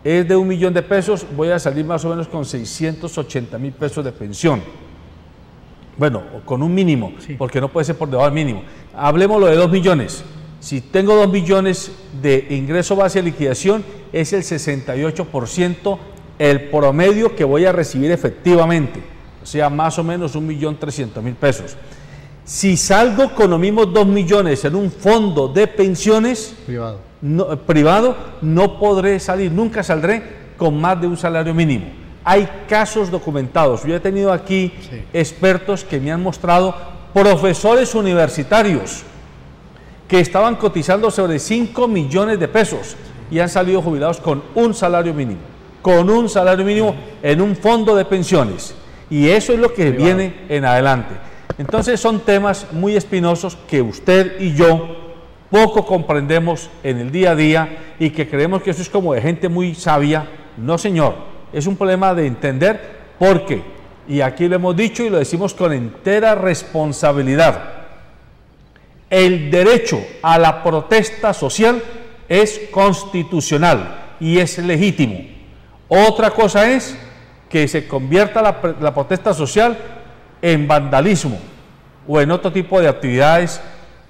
Speaker 6: es de 1 millón de pesos, voy a salir más o menos con 680.000 pesos de pensión. Bueno, con un mínimo, sí, porque no puede ser por debajo del mínimo. Hablemoslo de 2 millones. Si tengo 2 millones de ingreso base de liquidación, es el 68% el promedio que voy a recibir efectivamente, o sea, más o menos 1.300.000 pesos. Si salgo con los mismos 2 millones en un fondo de pensiones privado, no podré salir, nunca saldré con más de un salario mínimo. Hay casos documentados. Yo he tenido aquí expertos que me han mostrado, profesores universitarios que estaban cotizando sobre 5 millones de pesos y han salido jubilados con un salario mínimo, en un fondo de pensiones. Y eso es lo que viene en adelante. Entonces son temas muy espinosos que usted y yo poco comprendemos en el día a día y que creemos que eso es como de gente muy sabia. No, señor, es un problema de entender por qué. Y aquí lo hemos dicho y lo decimos con entera responsabilidad. El derecho a la protesta social es constitucional y es legítimo. Otra cosa es que se convierta la protesta social en vandalismo o en otro tipo de actividades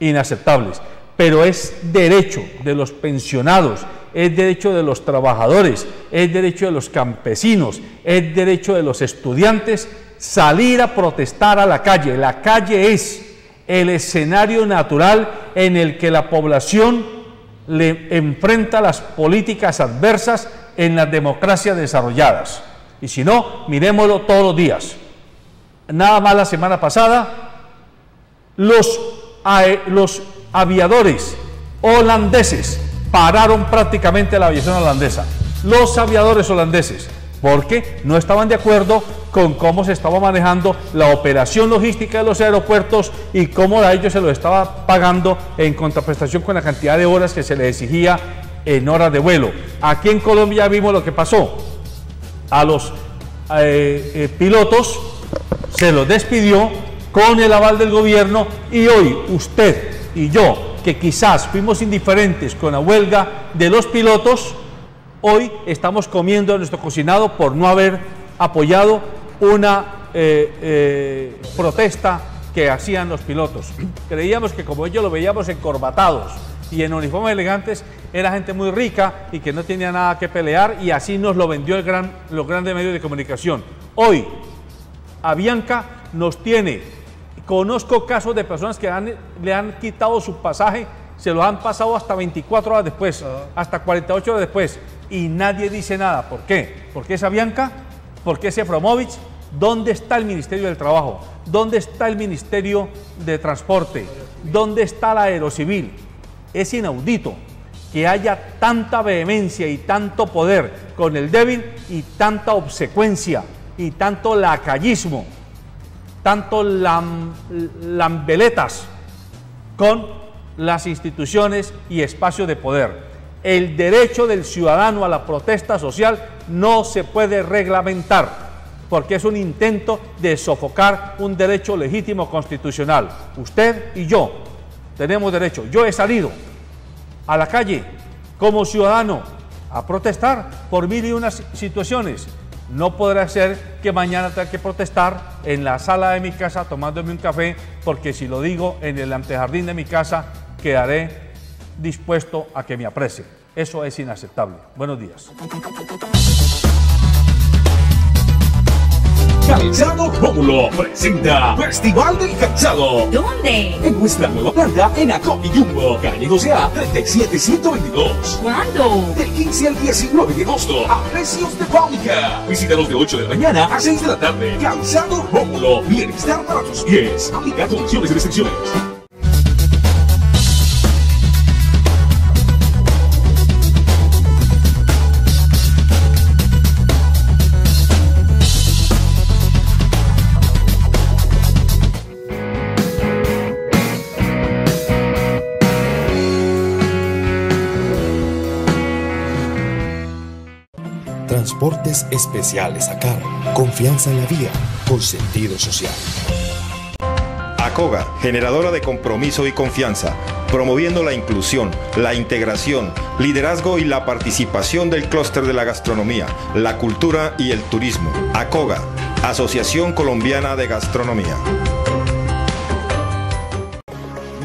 Speaker 6: inaceptables. Pero es derecho de los pensionados, es derecho de los trabajadores, es derecho de los campesinos, es derecho de los estudiantes salir a protestar a la calle. La calle es el escenario natural en el que la población le enfrenta las políticas adversas en las democracias desarrolladas. Y si no, miremoslo todos los días. Nada más la semana pasada, los aviadores holandeses pararon prácticamente la aviación holandesa. Los aviadores holandeses, porque no estaban de acuerdo con cómo se estaba manejando la operación logística de los aeropuertos y cómo a ellos se lo estaba pagando en contraprestación con la cantidad de horas que se les exigía en horas de vuelo. Aquí en Colombia vimos lo que pasó. A los pilotos se los despidió con el aval del gobierno y hoy usted y yo, que quizás fuimos indiferentes con la huelga de los pilotos, hoy estamos comiendo nuestro cocinado por no haber apoyado una protesta que hacían los pilotos. Creíamos que como ellos lo veíamos encorbatados y en uniformes elegantes, era gente muy rica y que no tenía nada que pelear, y así nos lo vendió los grandes medios de comunicación. Hoy, Avianca nos tiene, conozco casos de personas que le han quitado su pasaje, se lo han pasado hasta 24 horas después, hasta 48 horas después, y nadie dice nada. ¿Por qué? ¿Por qué es Avianca? ¿Por qué es Efromovich? ¿Dónde está el Ministerio del Trabajo? ¿Dónde está el Ministerio de Transporte? ¿Dónde está la Aerocivil? Es inaudito que haya tanta vehemencia y tanto poder con el débil y tanta obsecuencia y tanto lacayismo, tanto lambeletas con las instituciones y espacios de poder. El derecho del ciudadano a la protesta social no se puede reglamentar, porque es un intento de sofocar un derecho legítimo constitucional. Usted y yo tenemos derecho. Yo he salido a la calle como ciudadano a protestar por mil y unas situaciones. No podrá ser que mañana tenga que protestar en la sala de mi casa tomándome un café, porque si lo digo en el antejardín de mi casa, quedaré dispuesto a que me aprecie. Eso es inaceptable. Buenos días.
Speaker 4: Calzado Rómulo presenta Festival del Calzado.
Speaker 9: ¿Dónde?
Speaker 4: En nuestra nueva planta en Acopi Jumbo, calle 12A, 37122.
Speaker 9: ¿Cuándo?
Speaker 4: Del 15 al 19 de agosto, a precios de fábrica. Visítanos de 8 de la mañana a 6 de la tarde. Calzado Rómulo, bienestar para tus pies. Aplica condiciones y restricciones.
Speaker 1: Transportes Especiales ACAR. Confianza en la vía por sentido social.
Speaker 2: ACOGA, generadora de compromiso y confianza, promoviendo la inclusión, la integración, liderazgo y la participación del clúster de la gastronomía, la cultura y el turismo. ACOGA, Asociación Colombiana de Gastronomía.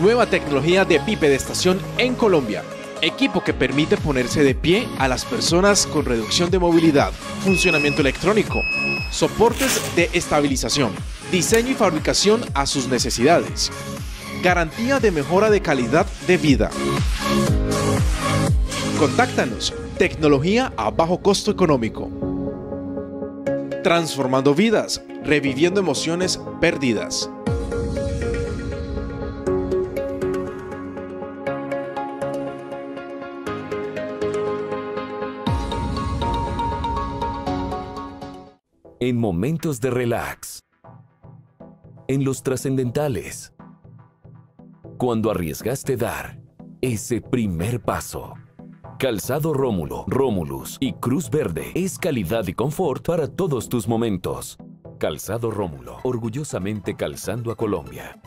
Speaker 3: Nueva tecnología de pipe de estación en Colombia. Equipo que permite ponerse de pie a las personas con reducción de movilidad, funcionamiento electrónico, soportes de estabilización, diseño y fabricación a sus necesidades, garantía de mejora de calidad de vida. Contáctanos, tecnología a bajo costo económico. Transformando vidas, reviviendo emociones perdidas.
Speaker 10: En momentos de relax, en los trascendentales, cuando arriesgaste dar ese primer paso. Calzado Rómulo, Romulus y Cruz Verde es calidad y confort para todos tus momentos. Calzado Rómulo, orgullosamente calzando a Colombia.